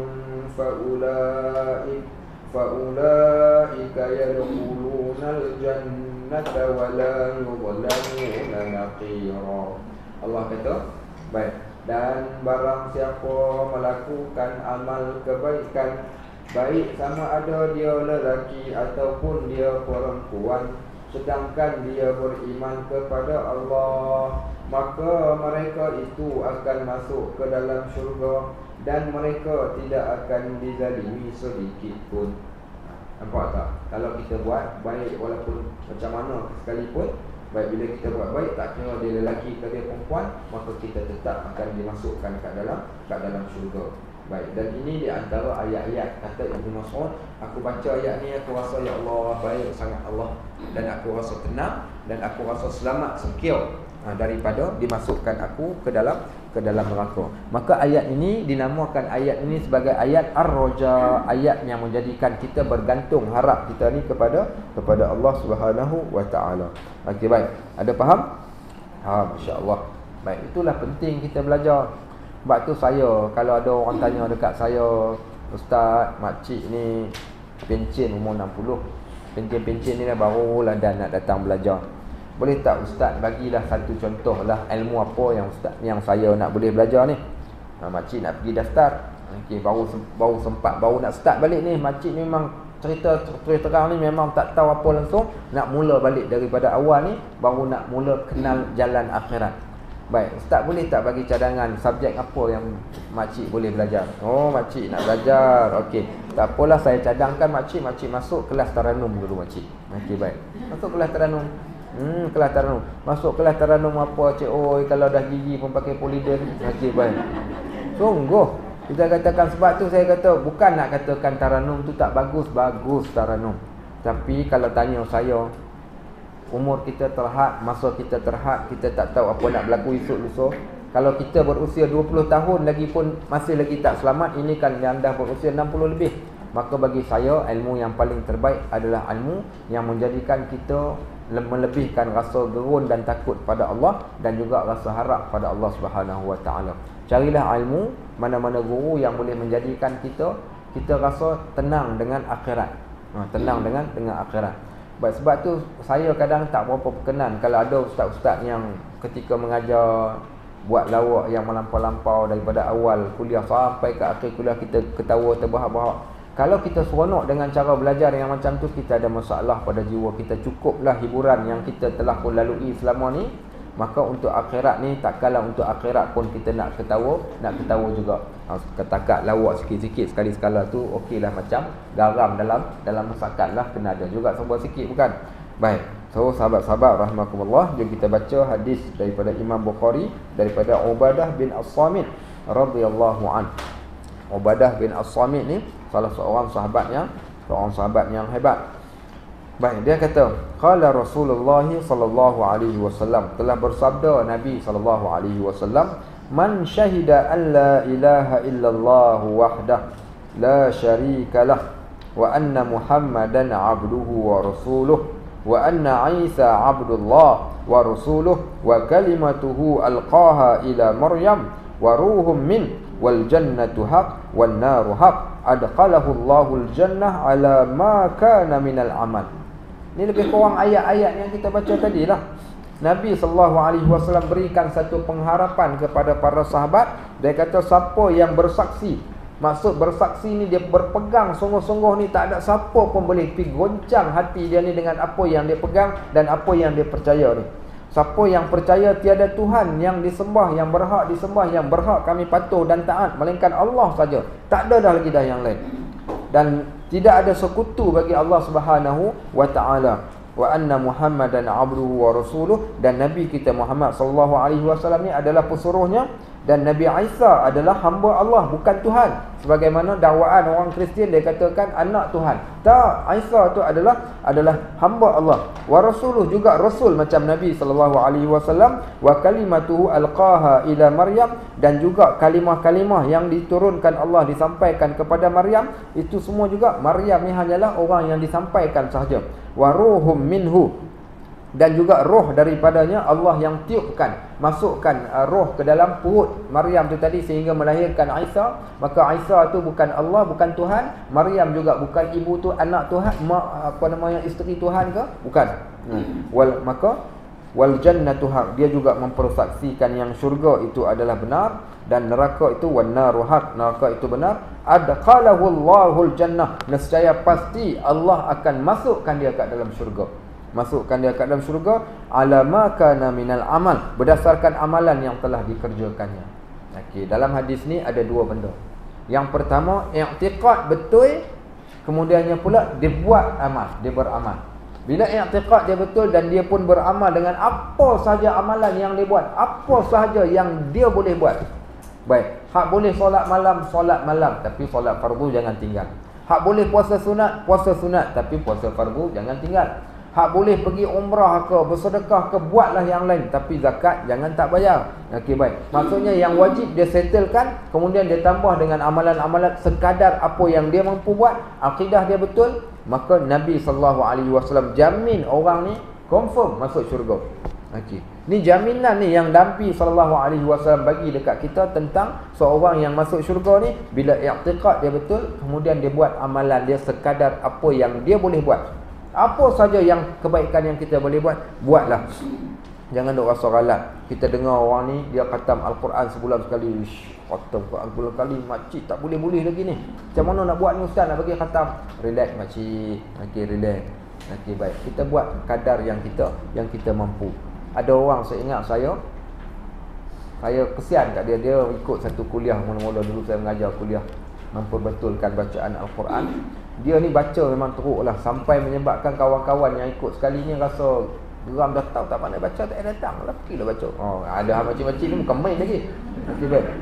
فَأُولَئِكَ يَدْخُلُونَ الْجَنَّةَ وَلَا يُظْلَمُونَ نَقِيرًا. Allah kata, baik, dan barang siapa melakukan amal kebaikan, baik sama ada dia lelaki ataupun dia perempuan, sedangkan dia beriman kepada Allah, maka mereka itu akan masuk ke dalam syurga dan mereka tidak akan dizalimi sedikit pun. Nampak tak? Kalau kita buat baik walaupun macam mana sekalipun, baik, bila kita buat baik, tak kira dia lelaki ke dia perempuan, maka kita tetap akan dimasukkan ke dalam syurga. Baik, dan ini di antara ayat-ayat kata Ibnu Mas'ud, aku baca ayat ni aku rasa ya Allah baik sangat Allah, dan aku rasa tenang dan aku rasa selamat secure daripada dimasukkan aku ke dalam neraka. Maka ayat ini dinamakan ayat ini sebagai ayat ar-raja, ayat yang menjadikan kita bergantung harap kita ni kepada Allah Subhanahu wa taala. Okey, baik. Ada faham? Masya-Allah. Baik, itulah penting kita belajar. Sebab tu saya, kalau ada orang tanya dekat saya, Ustaz, makcik ni pencen umur 60, pencen-pencen ni dah barulah dah nak datang belajar, boleh tak Ustaz bagilah satu contoh lah ilmu apa yang Ustaz, yang saya nak boleh belajar ni. Makcik nak pergi daftar, okay, baru sempat, baru nak start balik ni. Makcik memang cerita terang ni memang tak tahu apa langsung, nak mula balik daripada awal ni, baru nak mula kenal jalan akhirat. Baik, Ustaz boleh tak bagi cadangan subjek apa yang makcik boleh belajar? Oh, makcik nak belajar. Okey, tak apalah, saya cadangkan makcik masuk kelas Taranum dulu makcik. Okey, baik. Masuk kelas Taranum. Kelas Taranum. Masuk kelas Taranum apa cik? Oh, kalau dah gigi pun pakai poliden. Okey, baik. Sungguh kita katakan, sebab tu saya kata bukan nak katakan Taranum tu tak bagus Taranum. Tapi kalau tanya saya, umur kita terhad, masa kita terhad, kita tak tahu apa nak berlaku esok lusa. Kalau kita berusia 20 tahun lagi pun masih lagi tak selamat, ini kan yang dah berusia 60 lebih. Maka bagi saya, ilmu yang paling terbaik adalah ilmu yang menjadikan kita melebihkan rasa gerun dan takut pada Allah, dan juga rasa harap pada Allah Subhanahu wa taala. Carilah ilmu, mana-mana guru yang boleh menjadikan kita rasa tenang dengan akhirat. Tenang dengan akhirat. Baik, sebab tu saya kadang tak berapa berkenan kalau ada ustaz-ustaz yang ketika mengajar buat lawak yang melampau-lampau daripada awal kuliah sampai ke akhir kuliah, kita ketawa terbahak-bahak. Kalau kita seronok dengan cara belajar yang macam tu, kita ada masalah pada jiwa kita. Cukuplah hiburan yang kita telah pun lalui selama ni, maka untuk akhirat ni, tak kalah untuk akhirat pun kita nak ketawa juga. Ketakat lawak sikit-sikit sekali-sekala tu okeylah, macam garam dalam masakan lah, kena ada juga sebuah sikit, bukan? Baik. So sahabat-sahabat rahmatullah, jom kita baca hadis daripada Imam Bukhari daripada Ubadah bin As-Samit radhiyallahu an. Ubadah bin As-Samit ni salah seorang sahabat yang hebat. Baik, dia kata, qala Rasulullah sallallahu alaihi wasallam, telah bersabda Nabi sallallahu alaihi wasallam, man syahida an la ilaha illallah wahdah la syarika lah wa anna Muhammadan abduhu wa rasuluh wa anna Isa abdullah wa rasuluh wa kalimatuhu alqaha ila Maryam wa ruhum min wal jannatu haq wan naru haq adkhalahu Allahul jannah ala ma kana minal amal. Ini lebih kurang ayat-ayat yang kita baca tadi lah. Nabi SAW berikan satu pengharapan kepada para sahabat. Dia kata siapa yang bersaksi, maksud bersaksi ni dia berpegang sungguh-sungguh ni, tak ada siapa pun boleh pergi goncang hati dia ni dengan apa yang dia pegang dan apa yang dia percaya ni. Siapa yang percaya tiada Tuhan yang disembah, yang berhak disembah, yang berhak kami patuh dan taat melainkan Allah saja. Tak ada dah lagi dah yang lain. Dan tidak ada sekutu bagi Allah Subhanahu wa taala. Wa anna Muhammadan abduhu wa rasuluh, dan Nabi kita Muhammad sallallahu alaihi wasallam ni adalah pesuruhnya, dan Nabi Isa adalah hamba Allah, bukan Tuhan. Sebagaimana dakwaan orang Kristian, dia katakan anak Tuhan. Tak, Isa tu adalah hamba Allah. Wa rasuluh, juga rasul macam Nabi sallallahu alaihi wasallam. Wa kalimatuhu alqaha ila Maryam, dan juga kalimah-kalimah yang diturunkan Allah disampaikan kepada Maryam, itu semua juga Maryam ni hanyalah orang yang disampaikan sahaja. Wa ruhum minhu, dan juga roh daripadanya Allah yang tiupkan, masukkan roh ke dalam perut Maryam tu tadi sehingga melahirkan Isa. Maka Isa tu bukan Allah, bukan Tuhan. Maryam juga bukan ibu tu anak Tuhan, isteri Tuhan ke? Bukan. Wal jannatu haq, dia juga mempersaksikan yang syurga itu adalah benar, dan neraka itu wan naru haq, neraka itu benar. Adkhalahu Allahul jannah, nescaya pasti Allah akan masukkan dia ke dalam syurga. Masukkan dia ke dalam syurga ala ma kana minal amal, berdasarkan amalan yang telah dikerjakannya. Okey, dalam hadis ni ada dua benda. Yang pertama, i'tiqad betul, kemudiannya pula dia buat amal, dia beramal. Bila i'tiqad dia betul dan dia pun beramal dengan apa sahaja amalan yang dia buat, apa sahaja yang dia boleh buat. Baik, hak boleh solat malam, tapi solat fardu jangan tinggal. Hak boleh puasa sunat, tapi puasa fardu jangan tinggal. Hak boleh pergi umrah ke, bersedekah ke, buatlah yang lain, tapi zakat jangan tak bayar. Okey, baik. Maksudnya yang wajib dia settlekan, kemudian dia tambah dengan amalan-amalan sekadar apa yang dia mampu buat. Akidah dia betul, maka Nabi SAW jamin orang ni confirm masuk syurga. Okey. Ni jaminan ni yang Nabi SAW bagi dekat kita tentang seorang yang masuk syurga ni bila i'tiqad dia betul, kemudian dia buat amalan dia sekadar apa yang dia boleh buat. Apa saja yang kebaikan yang kita boleh buat, buatlah. Jangan duk rasa ralat. Kita dengar orang ni dia khatam Al-Quran sebulan sekali. Khatam Al-Quran sebulan sekali, makcik tak boleh-boleh lagi ni. Macam mana nak buat ni ustaz, nak bagi khatam? Relax makcik. Okey, relax. Okey, baik. Kita buat kadar yang kita mampu. Ada orang, saya ingat saya kesian kat dia. Dia ikut satu kuliah mula-mula dulu saya mengajar kuliah memperbetulkan bacaan Al-Quran. Dia ni baca memang teruk lah, sampai menyebabkan kawan-kawan yang ikut sekali ni rasa geram, dah tahu tak pandai baca, tak datang lah, pergilah baca. Ada makcik-makcik ni bukan main lagi.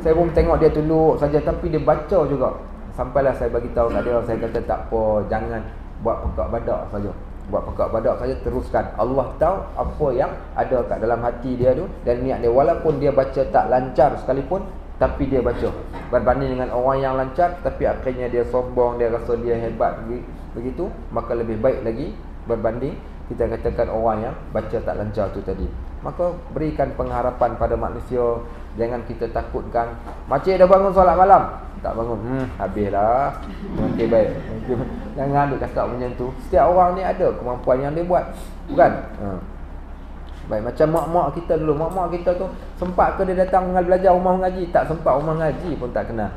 Saya pun tengok dia tunduk saja, tapi dia baca juga. Sampailah saya bagi tahu kat dia, saya kata tak apa, jangan buat pekak badak saja. Buat pekak badak saja, teruskan. Allah tahu apa yang ada kat dalam hati dia tu dan niat dia. Walaupun dia baca tak lancar sekalipun, tapi dia baca. Berbanding dengan orang yang lancar tapi akhirnya dia sombong, dia rasa dia hebat begitu, maka lebih baik lagi berbanding kita katakan orang yang baca tak lancar tu tadi. Maka berikan pengharapan pada manusia, jangan kita takutkan. Makcik dah bangun solat malam, tak bangun, habislah. Okey, baik. Jangan duk cakap macam tu. Setiap orang ni ada kemampuan yang dia buat, bukan? Baik, macam mak-mak kita dulu. Mak-mak kita tu sempat ke dia datang belajar rumah mengaji? Tak sempat, rumah ngaji pun tak kenal.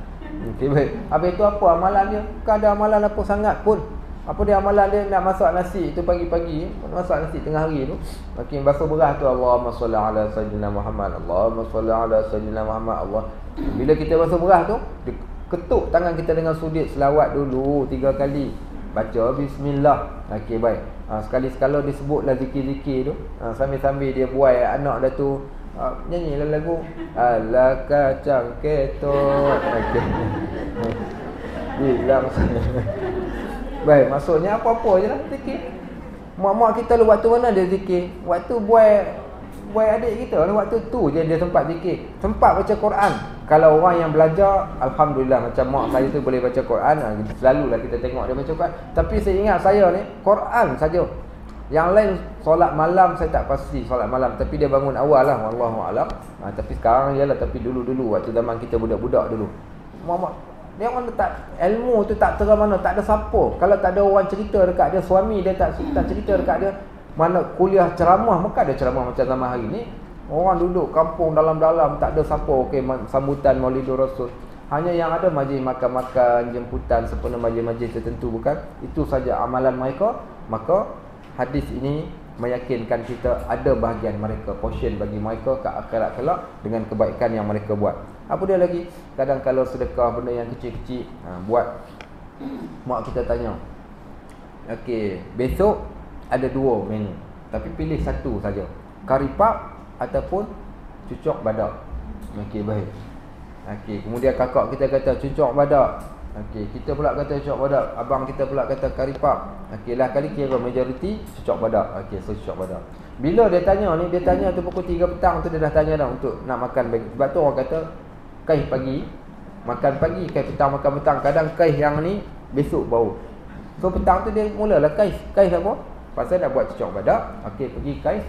Okey, baik. Habis tu apa amalan dia? Bukan ada amalan apa sangat pun. Apa dia amalan dia? Nak masak nasi tu pagi-pagi, masak nasi tengah hari tu. Okey, basuh beras tu Allahumma salli ala sayyidina Muhammad, Allahumma salli ala sayyidina Muhammad, Allah. Bila kita basuh beras tu, ketuk tangan kita dengan sudut selawat dulu 3 kali. Baca bismillah. Okey, baik. Sekali-sekala disebutlah zikir-zikir tu. Sambil-sambil dia buai anak dia tu nyanyilah lagu ala kacang ketot. Okey. Bilang. Baik, maksudnya apa-apa je lah zikir. Mak-mak kita lu waktu mana dia zikir? Waktu buai puai adik kita. Waktu tu je dia sempat zikir, sempat baca Quran. Kalau orang yang belajar, alhamdulillah, macam mak saya tu boleh baca Quran, selalulah kita tengok dia baca Quran. Tapi saya ingat saya ni Quran saja. Yang lain solat malam saya tak pasti solat malam, tapi dia bangun awal lah, wallahu alam. Tapi sekarang ialah, tapi dulu waktu zaman kita budak-budak dulu, mak dia orang tak, ilmu tu tak terang mana, tak ada siapa. Kalau tak ada orang cerita dekat dia, suami dia tak cerita dekat dia, mana kuliah ceramah, maka ada ceramah macam zaman hari ni. Orang duduk kampung dalam-dalam, tak ada siapa sambutan Maulidur Rasul. Hanya yang ada majlis makan-makan, jemputan sempena majlis-majlis tertentu, bukan? Itu saja amalan mereka. Maka hadis ini meyakinkan kita ada bahagian mereka, portion bagi mereka ke akhirat kelak dengan kebaikan yang mereka buat. Apa dia lagi? Kadang kalau sedekah benda yang kecil-kecil, buat, mak kita tanya, okey, besok ada 2 menu, tapi pilih satu saja, kari pap ataupun cucuk badak. Okey, baik. Okey, kemudian kakak kita kata cucuk badak. Okey, kita pula kata cucuk badak, abang kita pula kata kari pap. Okey lah, kali kira majoriti cucuk badak. Okey, so cucuk badak. Bila dia tanya ni, dia tanya tu pukul 3 petang tu, dia dah tanya dah untuk nak makan bagi. Sebab tu orang kata kaih pagi makan pagi, kaih petang makan petang. Kadang kaih yang ni besok bau. So petang tu dia mulalah kaih apa? Pasal dah buat cucuk badak. Okey, pergi kaih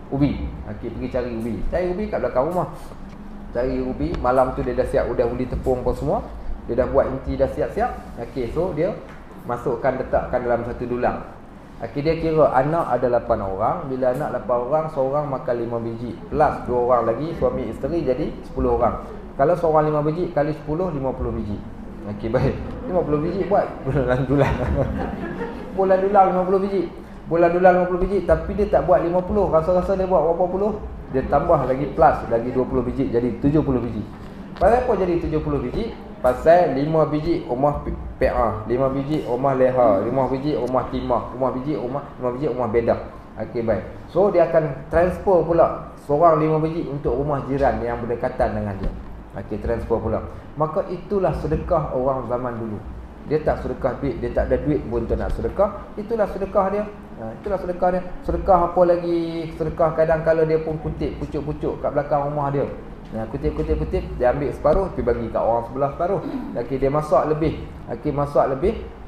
ubi. Okey, pergi cari ubi. Cari ubi kat belakang rumah. Cari ubi, malam tu dia dah siap, udah undi tepung apa semua. Dia dah buat inti, dah siap-siap. Okey, so dia masukkan, letakkan dalam satu dulang. Okey, dia kira anak ada 8 orang. Bila anak 8 orang, seorang makan 5 biji. Plus 2 orang lagi, suami isteri, jadi 10 orang. Kalau seorang 5 biji, kali 10, 50 biji. Okey, baik. 50 biji buat bulan dulang. Bulan dulang 50 biji. Bulan dulang 50 biji, tapi dia tak buat 50. Rasa-rasa dia buat berapa puluh. Dia tambah lagi plus, lagi 20 biji, jadi 70 biji. Pasal apa jadi 70 biji? Pasal 5 biji rumah PA, 5 biji rumah leha, 5 biji rumah timah, 5 biji rumah bedak. Okey, baik. So dia akan transfer pula seorang 5 biji untuk rumah jiran yang berdekatan dengan dia. Okey, transfer pula. Maka itulah sedekah orang zaman dulu. Dia tak sedekah duit, dia tak ada duit pun tak nak sedekah. Itulah sedekah dia. Itulah sedekah dia. Sedekah apa lagi? Sedekah kadang-kala dia pun kutip pucuk-pucuk kat belakang rumah dia. Kutip, dia ambil separuh, pergi bagi kat orang sebelah separuh. Okey, dia masak lebih.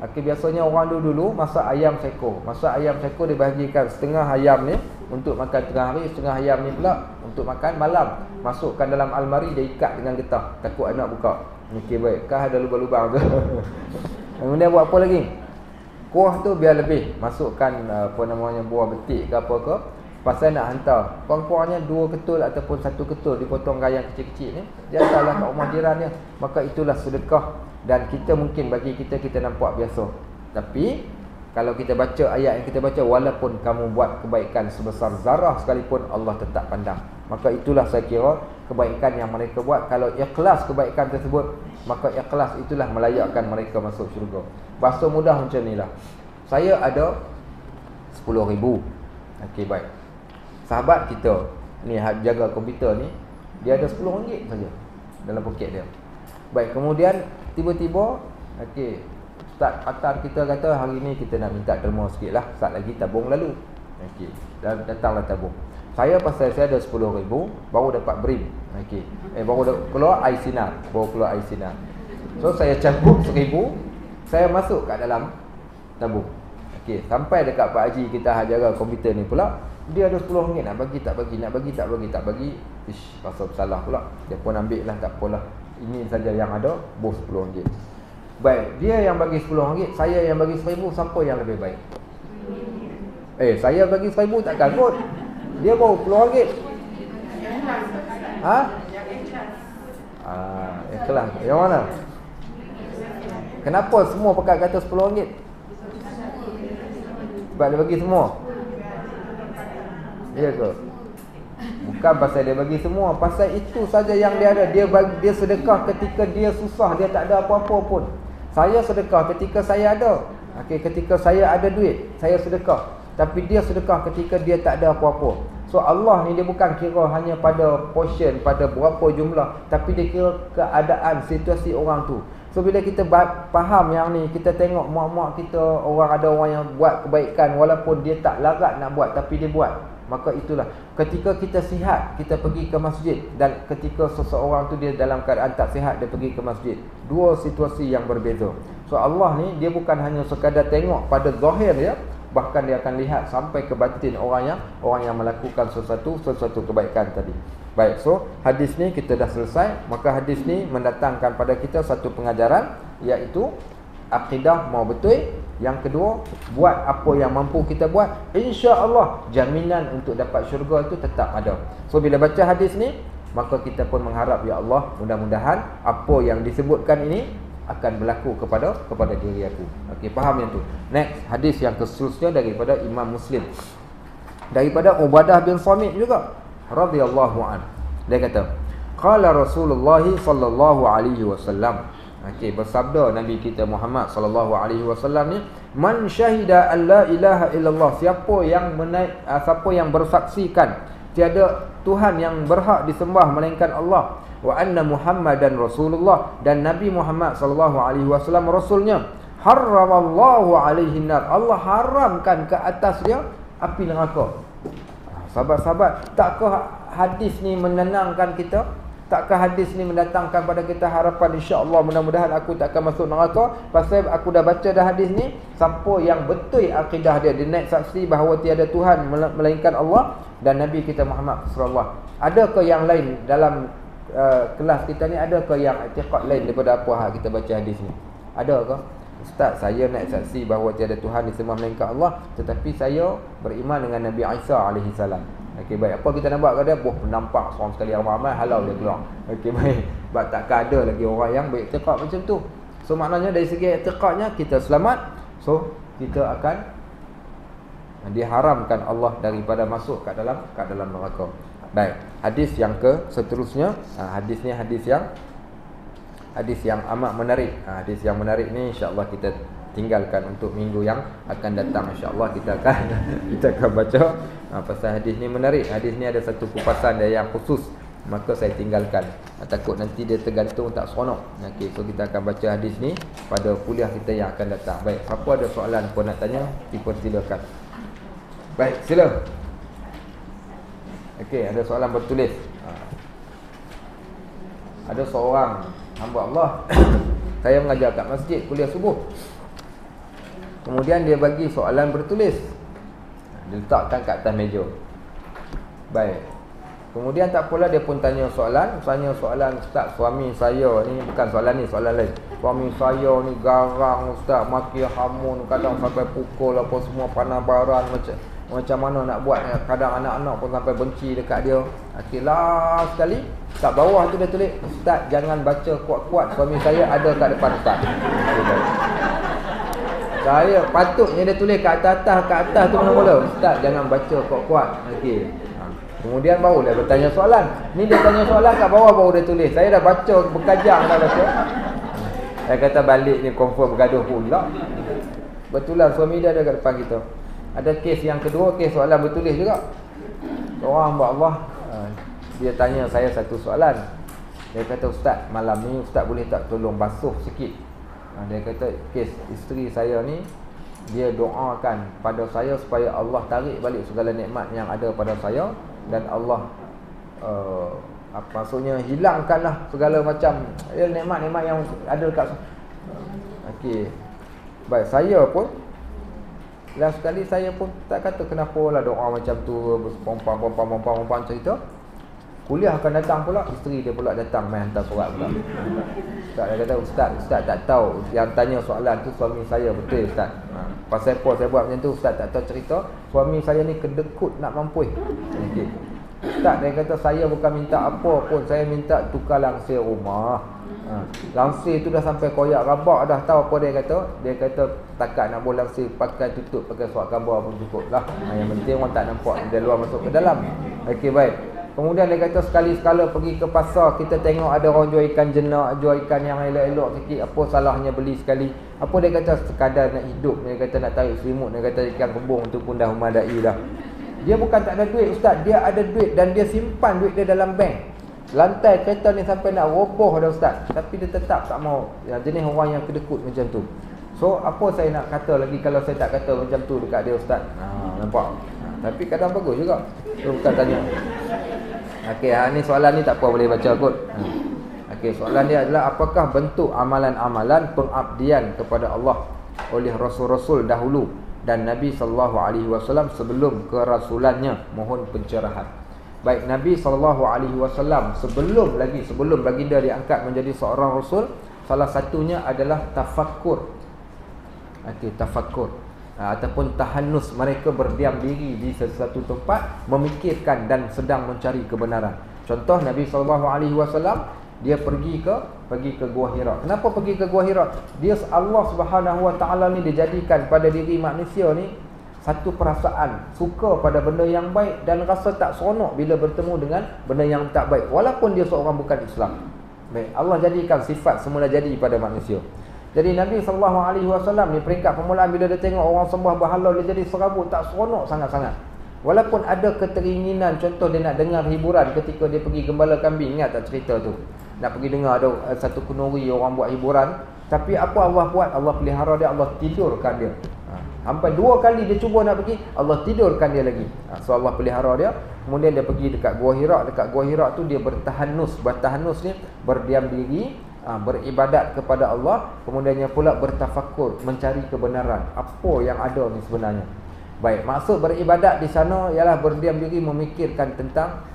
Okey, biasanya orang dulu masak ayam sekor. Masak ayam sekor dia bahagikan setengah ayam ni untuk makan tengah hari, setengah ayam ni pula untuk makan malam. Masukkan dalam almari, dia ikat dengan getah, takut anak buka. Okey, baik. Kah ada lubang-lubang tu. Kemudian buat apa lagi? Kuah tu biar lebih. Masukkan buah betik ke apa ke. Pasal nak hantar kurang-kurangnya 2 ketul ataupun 1 ketul, dipotong gayang kecil-kecil ni, dia hantarlah kat rumah jiran dia. Maka itulah sedekah. Dan kita mungkin bagi kita nampak biasa, tapi kalau kita baca ayat yang kita baca, walaupun kamu buat kebaikan sebesar zarah sekalipun, Allah tetap pandang. Maka itulah saya kira kebaikan yang mereka buat. Kalau ikhlas kebaikan tersebut, maka ikhlas itulah melayakkan mereka masuk syurga. Bahasa mudah macam inilah. Saya ada 10,000. Okey, baik. Sahabat kita ni jaga komputer ni, dia ada RM10 saja dalam poket dia. Baik, kemudian tiba-tiba okey, Ustaz Atar kita kata hari ni kita nak minta derma sikitlah, sat lagi tabung lalu. Okey, dan datanglah tabung. Saya pasal saya ada 10,000 baru dapat BRIM. Okey. Baru keluar air sinar, So saya cabut 1,000, saya masuk kat dalam tabung. Okey, sampai dekat Pak Haji kita jaga komputer ni pula, dia ada RM10 nak bagi tak bagi. Ish, pasal salah pula. Dia pun ambil lah, tak apalah. Ini saja yang ada, bos RM10. Baik, dia yang bagi RM10, saya yang bagi RM1,000, siapa yang lebih baik? Saya bagi RM1,000 takkan kot. Dia baru RM10. Ikhlas. Yang mana? Kenapa semua pekat kata RM10? Sebab dia bagi semua. Ya ke? Bukan pasal dia bagi semua, pasal itu saja yang dia ada. Dia sedekah ketika dia susah, dia tak ada apa-apa pun. Saya sedekah ketika saya ada. Okey, ketika saya ada duit, saya sedekah. Tapi dia sedekah ketika dia tak ada apa-apa. So Allah ni dia bukan kira hanya pada portion, pada berapa jumlah, tapi dia kira keadaan, situasi orang tu. So bila kita faham yang ni, kita tengok mak-mak kita, ada orang yang buat kebaikan walaupun dia tak larat nak buat, tapi dia buat. maka itulah ketika kita sihat, kita pergi ke masjid, dan ketika seseorang tu dia dalam keadaan tak sihat, dia pergi ke masjid. Dua situasi yang berbeza. So Allah ni dia bukan hanya sekadar tengok pada zahir dia, bahkan dia akan lihat sampai ke batin orang yang melakukan sesuatu kebaikan tadi. Baik, so hadis ni kita dah selesai. Maka hadis ni mendatangkan pada kita satu pengajaran, iaitu akidah mau betul. Yang kedua, buat apa yang mampu kita buat, insya-Allah jaminan untuk dapat syurga itu tetap ada. So bila baca hadis ni, maka kita pun mengharap, ya Allah, mudah-mudahan apa yang disebutkan ini akan berlaku kepada diri aku. Okey, faham yang tu. Next, hadis yang seterusnya daripada Imam Muslim, daripada Ubadah bin Samit juga radhiyallahu an. Dia kata, qala Rasulullah sallallahu alaihi wasallam. Okey, bersabda Nabi kita Muhammad sallallahu alaihi wasallam ni, man syahida an la ilaha illallah, siapa yang bersaksikan tiada Tuhan yang berhak disembah melainkan Allah, wa anna Muhammadan Rasulullah, dan Nabi Muhammad sallallahu alaihi wasallam rasulnya, harramallahu alaihi nar, Allah haramkan ke atas dia api neraka. Sahabat-sahabat, takkah hadis ni menenangkan kita? Takkah hadis ni mendatangkan pada kita harapan, insya-Allah mudah-mudahan aku tak akan masuk neraka pasal aku dah baca dah hadis ni. Siapa yang betul akidah dia, dia naik saksi bahawa tiada Tuhan melainkan Allah dan Nabi kita Muhammad sallallahu. Adakah yang lain dalam kelas kita ni, adakah yang i'tiqad lain daripada apa hal kita baca hadis ni? Adakah? Ustaz, saya naik saksi bahawa tiada Tuhan disembah melainkan Allah, tetapi saya beriman dengan Nabi Isa alaihi salam. Okey, baik. Apa kita nak buat kat dia? Nampak seorang sekali ramai halau dia keluar. Okey, baik. Sebab takkan ada lagi orang yang beriktikad macam tu. So maknanya dari segi iktikadnya kita selamat. So kita akan diharamkan Allah daripada masuk kat dalam neraka. Baik. Hadis yang ke seterusnya, hadis ni hadis yang amat menarik. Hadis yang menarik ni insya-Allah kita tinggalkan untuk minggu yang akan datang. InsyaAllah kita akan baca pasal hadis ni menarik. Hadis ni ada satu kupasan dia yang khusus, maka saya tinggalkan. Takut nanti dia tergantung tak seronok. Okey, so kita akan baca hadis ni pada kuliah kita yang akan datang. Baik, siapa ada soalan pun nak tanya, dipersilakan. Baik, sila. Okey, ada soalan bertulis. Ada seorang hamba Allah saya mengajar kat masjid kuliah subuh. Kemudian dia bagi soalan bertulis, dia letakkan kat atas meja. Baik. Kemudian tak apalah, dia pun tanya soalan. Ustaz, suami saya ni, bukan soalan ni, soalan lain. Suami saya ni garang Ustaz, maki hamun, kadang sampai pukul apa semua, panabaran, macam mana nak buat. Kadang anak-anak pun sampai benci dekat dia. Akhirlah sekali kat bawah tu dia tulis, Ustaz jangan baca kuat-kuat, suami saya ada kat depan Ustaz. Saya patutnya dia tulis kat atas tu mula-mula, Ustaz jangan baca kuat-kuat. Okey. Kemudian baru dia bertanya soalan. Ni dia tanya soalan kat bawah baru dia tulis. Saya dah baca berkajang dah baca. Saya kata balik ni confirm bergaduh pula. Betulan suami dia ada kat depan kita. Ada kes yang kedua, kes soalan bertulis juga. Seorang hamba Allah, dia tanya saya satu soalan. Dia kata, Ustaz malam ni Ustaz boleh tak tolong basuh sikit. Dia kata kes isteri saya ni, dia doakan pada saya supaya Allah tarik balik segala nikmat yang ada pada saya, dan Allah maksudnya hilangkanlah segala macam nikmat-nikmat yang ada dekat. Okey. Baik, saya pun last sekali saya pun tak kata kenapa lah doa macam tu, pompang cerita. Kuliah akan datang pula, isteri dia pula datang main hantar surat pula. Ustaz dia kata, Ustaz tak tahu yang tanya soalan tu suami saya, betul Ustaz. Pasal apa saya buat macam tu, Ustaz tak tahu cerita. Suami saya ni kedekut nak mampus. Okey. Ustaz dia kata, saya bukan minta apa pun, saya minta tukar langsir rumah. Langsir tu dah sampai koyak rabak dah. Tahu apa dia kata? Dia kata takat nak boleh langsir pakai tutup pakai surat khabar pun cukup lah. Yang penting orang tak nampak dari luar masuk ke dalam. Okey, baik. Kemudian dia kata sekali-sekala pergi ke pasar, kita tengok ada orang jual ikan jenak, jual ikan yang elok-elok sikit, apa salahnya beli sekali. Apa dia kata, sekadar nak hidup. Dia kata nak tarik selimut, dia kata ikan kembung tu pun dah memadai dah. Dia bukan tak ada duit Ustaz, dia ada duit dan dia simpan duit dia dalam bank. Lantai kereta ni sampai nak roboh dah Ustaz, tapi dia tetap tak mau. Jenis orang yang kedekut macam tu. So apa saya nak kata lagi kalau saya tak kata macam tu dekat dia Ustaz? Nampak? Tapi kadang bagus juga. Tu bukan tanya. Okey, ni soalan ni tak apa boleh baca kot. Okey, soalan dia adalah apakah bentuk amalan-amalan pengabdian kepada Allah oleh rasul-rasul dahulu dan Nabi SAW sebelum kerasulannya? Mohon pencerahan. Baik, Nabi SAW sebelum baginda diangkat menjadi seorang rasul, salah satunya adalah tafakkur. Okey, tafakkur. Ataupun tahannus, mereka berdiam diri di sesuatu tempat memikirkan dan sedang mencari kebenaran. Contoh Nabi SAW, dia pergi ke Gua Hira. Kenapa pergi ke Gua Hira? Dia Allah Subhanahu Wa Taala ni dijadikan pada diri manusia ni satu perasaan suka pada benda yang baik dan rasa tak seronok bila bertemu dengan benda yang tak baik, walaupun dia seorang bukan Islam. Baik, Allah jadikan sifat semula jadi pada manusia. Jadi Nabi SAW ni peringkat permulaan bila dia tengok orang sembah berhala, dia jadi serabut, tak seronok sangat-sangat. Walaupun ada keteringinan, contoh dia nak dengar hiburan ketika dia pergi gembala kambing. Ingat tak cerita tu? Nak pergi dengar ada satu kenuri orang buat hiburan. Tapi apa Allah buat? Allah pelihara dia, Allah tidurkan dia. Sampai 2 kali dia cuba nak pergi, Allah tidurkan dia lagi. So Allah pelihara dia. Kemudian dia pergi dekat Gua Hira. Dekat Gua Hira tu dia bertahanus. Bertahanus ni berdiam diri, beribadat kepada Allah. Kemudiannya pula bertafakkur, mencari kebenaran. Apa yang ada ni sebenarnya? Baik, maksud beribadat di sana ialah berdiam diri memikirkan tentang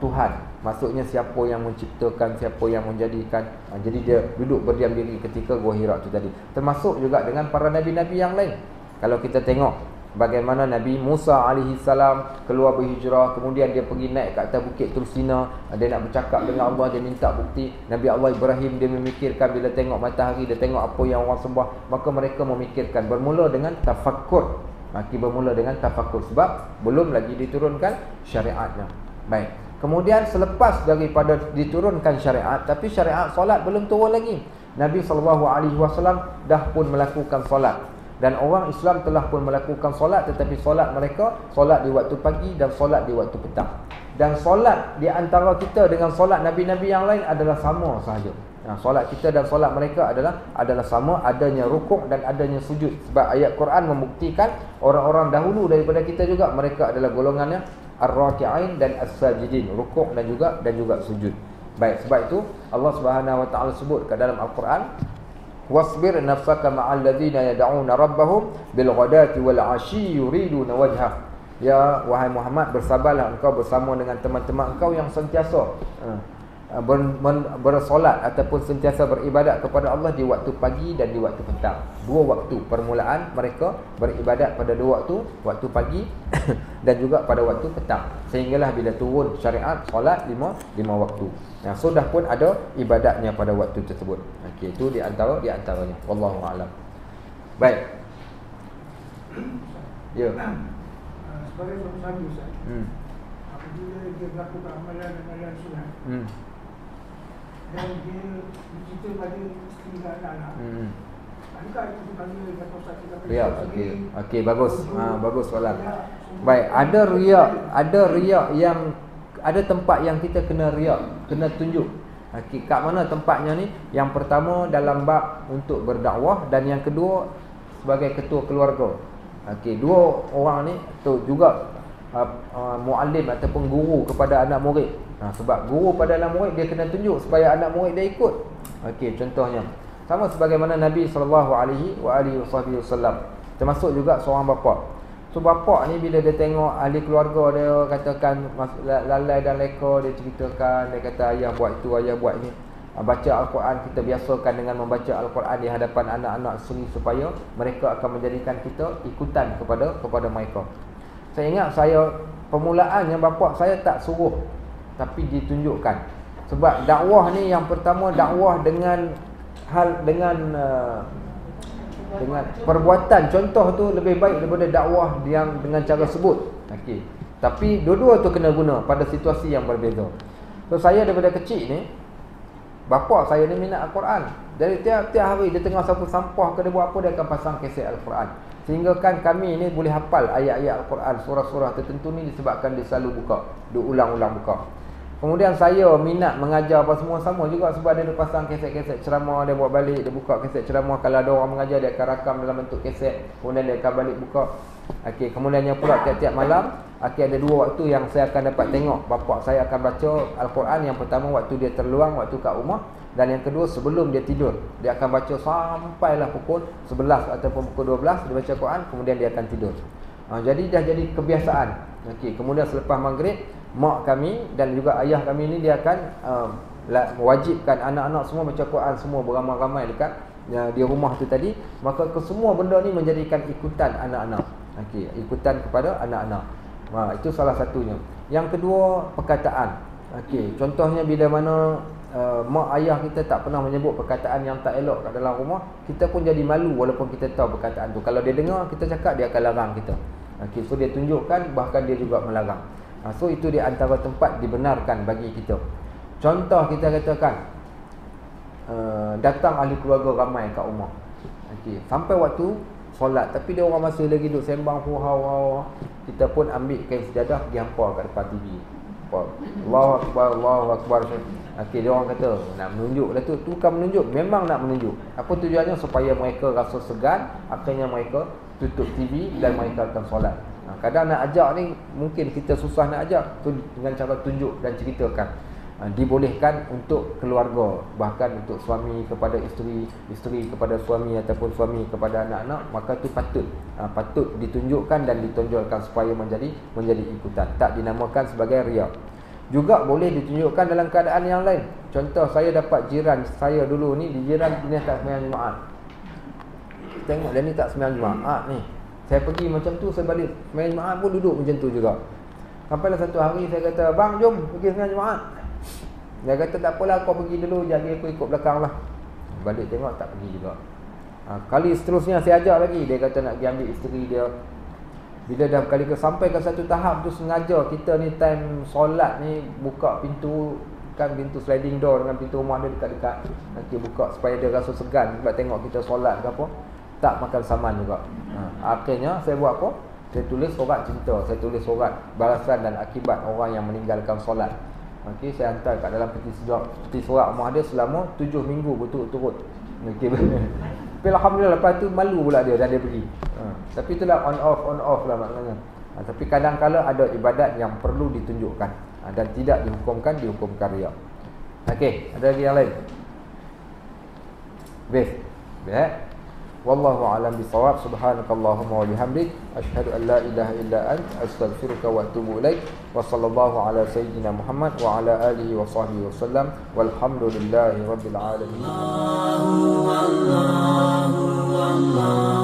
Tuhan. Maksudnya siapa yang menciptakan, siapa yang menjadikan. Jadi dia duduk berdiam diri ketika Gua Hira tu tadi. Termasuk juga dengan para nabi-nabi yang lain. Kalau kita tengok bagaimana Nabi Musa alaihissalam keluar berhijrah, kemudian dia pergi naik ke atas bukit Tursina, dia nak bercakap dengan Allah, dia minta bukti. Nabi Allah Ibrahim, dia memikirkan bila tengok matahari, dia tengok apa yang orang sembah, maka mereka memikirkan. Bermula dengan tafakkur. Bermula dengan tafakkur sebab belum lagi diturunkan syariatnya. Baik. Kemudian selepas daripada diturunkan syariat, tapi syariat solat belum turun lagi. Nabi SAW dah pun melakukan solat. Dan orang Islam telah pun melakukan solat, tetapi solat mereka solat di waktu pagi dan solat di waktu petang. Dan solat di antara kita dengan solat nabi-nabi yang lain adalah sama sahaja. Solat kita dan solat mereka adalah sama, adanya rukuk dan adanya sujud. Sebab ayat Quran membuktikan orang-orang dahulu daripada kita juga, mereka adalah golongannya ar-raki'ain dan as-sajidin, rukuk dan juga sujud. Baik, sebab itu Allah Subhanahu Wa Taala sebut ke dalam Al-Quran, wasbir nafsaka ma'al ladzina yad'una rabbahum bil ghadati wal 'ashyi yuriduna wajhah. Ya wahai Muhammad, bersabarlah engkau bersama dengan teman-teman engkau yang sentiasa bersolat ataupun sentiasa beribadat kepada Allah di waktu pagi dan di waktu petang. 2 waktu permulaan mereka beribadat pada 2 waktu, waktu pagi dan juga pada waktu petang. Sehinggalah bila turun syariat solat 5 waktu. Sudah pun ada ibadatnya pada waktu tersebut. Okey, itu di antaranya. Wallahu a'lam. Baik. Ya. Sebagai seorang sahabat Ustaz. Apabila dia melakukan amalan sunat. Dan dia bercerita pada isteri dan anak. Adakah itu dipanggil kata Ustaz kita? Riak. Okey, bagus. Bagus soalan. Baik, ada riak yang ada tempat yang kita kena riak, kena tunjuk. Okey, kat mana tempatnya ni? Yang pertama dalam bab untuk berdakwah dan yang kedua sebagai ketua keluarga. Okey, 2 orang ni tu juga muallim ataupun guru kepada anak murid. Sebab guru pada anak murid dia kena tunjuk supaya anak murid dia ikut. Okey, contohnya sama sebagaimana Nabi SAW, termasuk juga seorang bapa. So bapa ni bila dia tengok ahli keluarga dia katakan lalai dan leka, dia ceritakan, dia kata ayah buat itu, ayah buat ini. Baca Al-Quran, kita biasakan dengan membaca Al-Quran di hadapan anak-anak sendiri supaya mereka akan menjadikan kita ikutan kepada mereka. Saya ingat permulaannya bapa saya tak suruh, tapi ditunjukkan. Sebab dakwah ni yang pertama dakwah dengan perbuatan. Contoh tu lebih baik daripada dakwah yang dengan cara sebut. Okey. Tapi dua-dua tu kena guna pada situasi yang berbeza. So saya daripada kecil ni, bapa saya ni minat Al-Quran. Jadi tiap-tiap hari dia tengah sapu sampah ke dia buat apa, dia akan pasang kaset Al-Quran. Sehingga kan kami ni boleh hafal ayat-ayat Al-Quran, surah-surah tertentu ni disebabkan dia selalu buka, dia ulang-ulang buka. Kemudian saya minat mengajar apa semua sama juga sebab dia pasang kaset-kaset ceramah, dia buat balik, dia buka kaset ceramah. Kalau ada orang mengajar, dia akan rakam dalam bentuk kaset, kemudian dia akan balik buka. Okey, kemudiannya pula tiap-tiap malam, ada 2 waktu yang saya akan dapat tengok bapa saya akan baca Al-Quran. Yang pertama waktu dia terluang, waktu kat rumah, dan yang kedua sebelum dia tidur. Dia akan baca sampailah pukul 11 ataupun pukul 12 dia baca Quran, kemudian dia akan tidur. Jadi dah jadi kebiasaan. Okey, kemudian selepas maghrib, mak kami dan juga ayah kami ni dia akan mewajibkan anak-anak semua baca Quran, semua beramai-ramai dekat di rumah tu tadi. Maka kesemua benda ni menjadikan ikutan anak-anak. Okey, ikutan kepada anak-anak. Itu salah satunya. Yang kedua, perkataan. Okey, contohnya bila mana mak ayah kita tak pernah menyebut perkataan yang tak elok kat dalam rumah, kita pun jadi malu walaupun kita tahu perkataan tu. Kalau dia dengar kita cakap, dia akan larang kita. Okey, so dia tunjukkan, bahkan dia juga melarang. So itu di antara tempat dibenarkan bagi kita. Contoh kita katakan datang ahli keluarga ramai kat rumah. Okey, sampai waktu solat tapi dia orang masih lagi duduk sembang hurau-hurau. Kita pun ambil kain sejadah pergi hampar kat depan TV. Allahu Akbar, Allahu Akbar. Okey, dia orang kata nak menunjuk lah tu. Tu kan menunjuk, memang nak menunjuk. Apa tujuannya? Supaya mereka rasa segan, akhirnya mereka tutup TV dan mereka akan solat. Kadang nak ajak ni mungkin kita susah nak ajak tu dengan cara tunjuk dan ceritakan. Dibolehkan untuk keluarga, bahkan untuk suami kepada isteri, isteri kepada suami ataupun suami kepada anak-anak, maka tu patut ditunjukkan dan ditonjolkan supaya menjadi ikutan, tak dinamakan sebagai riya. Juga boleh ditunjukkan dalam keadaan yang lain. Contoh, saya dapat jiran saya dulu ni, di jiran dia tak sembahyang Jumaat. Tengok dia ni tak sembahyang Jumaat ni. Saya pergi macam tu, saya balik sembahyang Jumaat pun duduk macam tu juga. Sampailah satu hari saya kata, "Bang, jom pergi sembahyang Jumaat." Dia kata, "Tak apalah, kau pergi dulu, jadi aku ikut belakang lah." Balik tengok tak pergi juga. Kali seterusnya saya ajak lagi, dia kata nak pergi ambil isteri dia. Bila dah kali ke sampai ke satu tahap tu, sengaja kita ni time solat ni buka pintu, kan pintu sliding door dengan pintu rumah dia dekat-dekat. Nanti buka supaya dia rasa segan sebab tengok kita solat ke apa. Tak makan saman juga. Akhirnya saya buat apa? Saya tulis surat cinta, saya tulis surat balasan dan akibat orang yang meninggalkan solat. Okey, saya hantar kat dalam peti surat rumah dia selama 7 minggu berturut-turut. Okey. Tapi alhamdulillah lepas tu malu pula dia dan dia pergi. Tapi itulah on off lah maknanya. Tapi kadang-kala ada ibadat yang perlu ditunjukkan dan tidak dihukumkan riya. Okey, ada lagi yang lain? Baik. Wallahu a'lam bishawab. Subhanakallahumma wa bihamdik, asyhadu an la ilaha illa ant, astaghfiruka wa atubu ilaik. Wa sallallahu ala sayyidina Muhammad wa ala alihi wa sahbihi wasallam. Walhamdulillahi rabbil alamin. Allah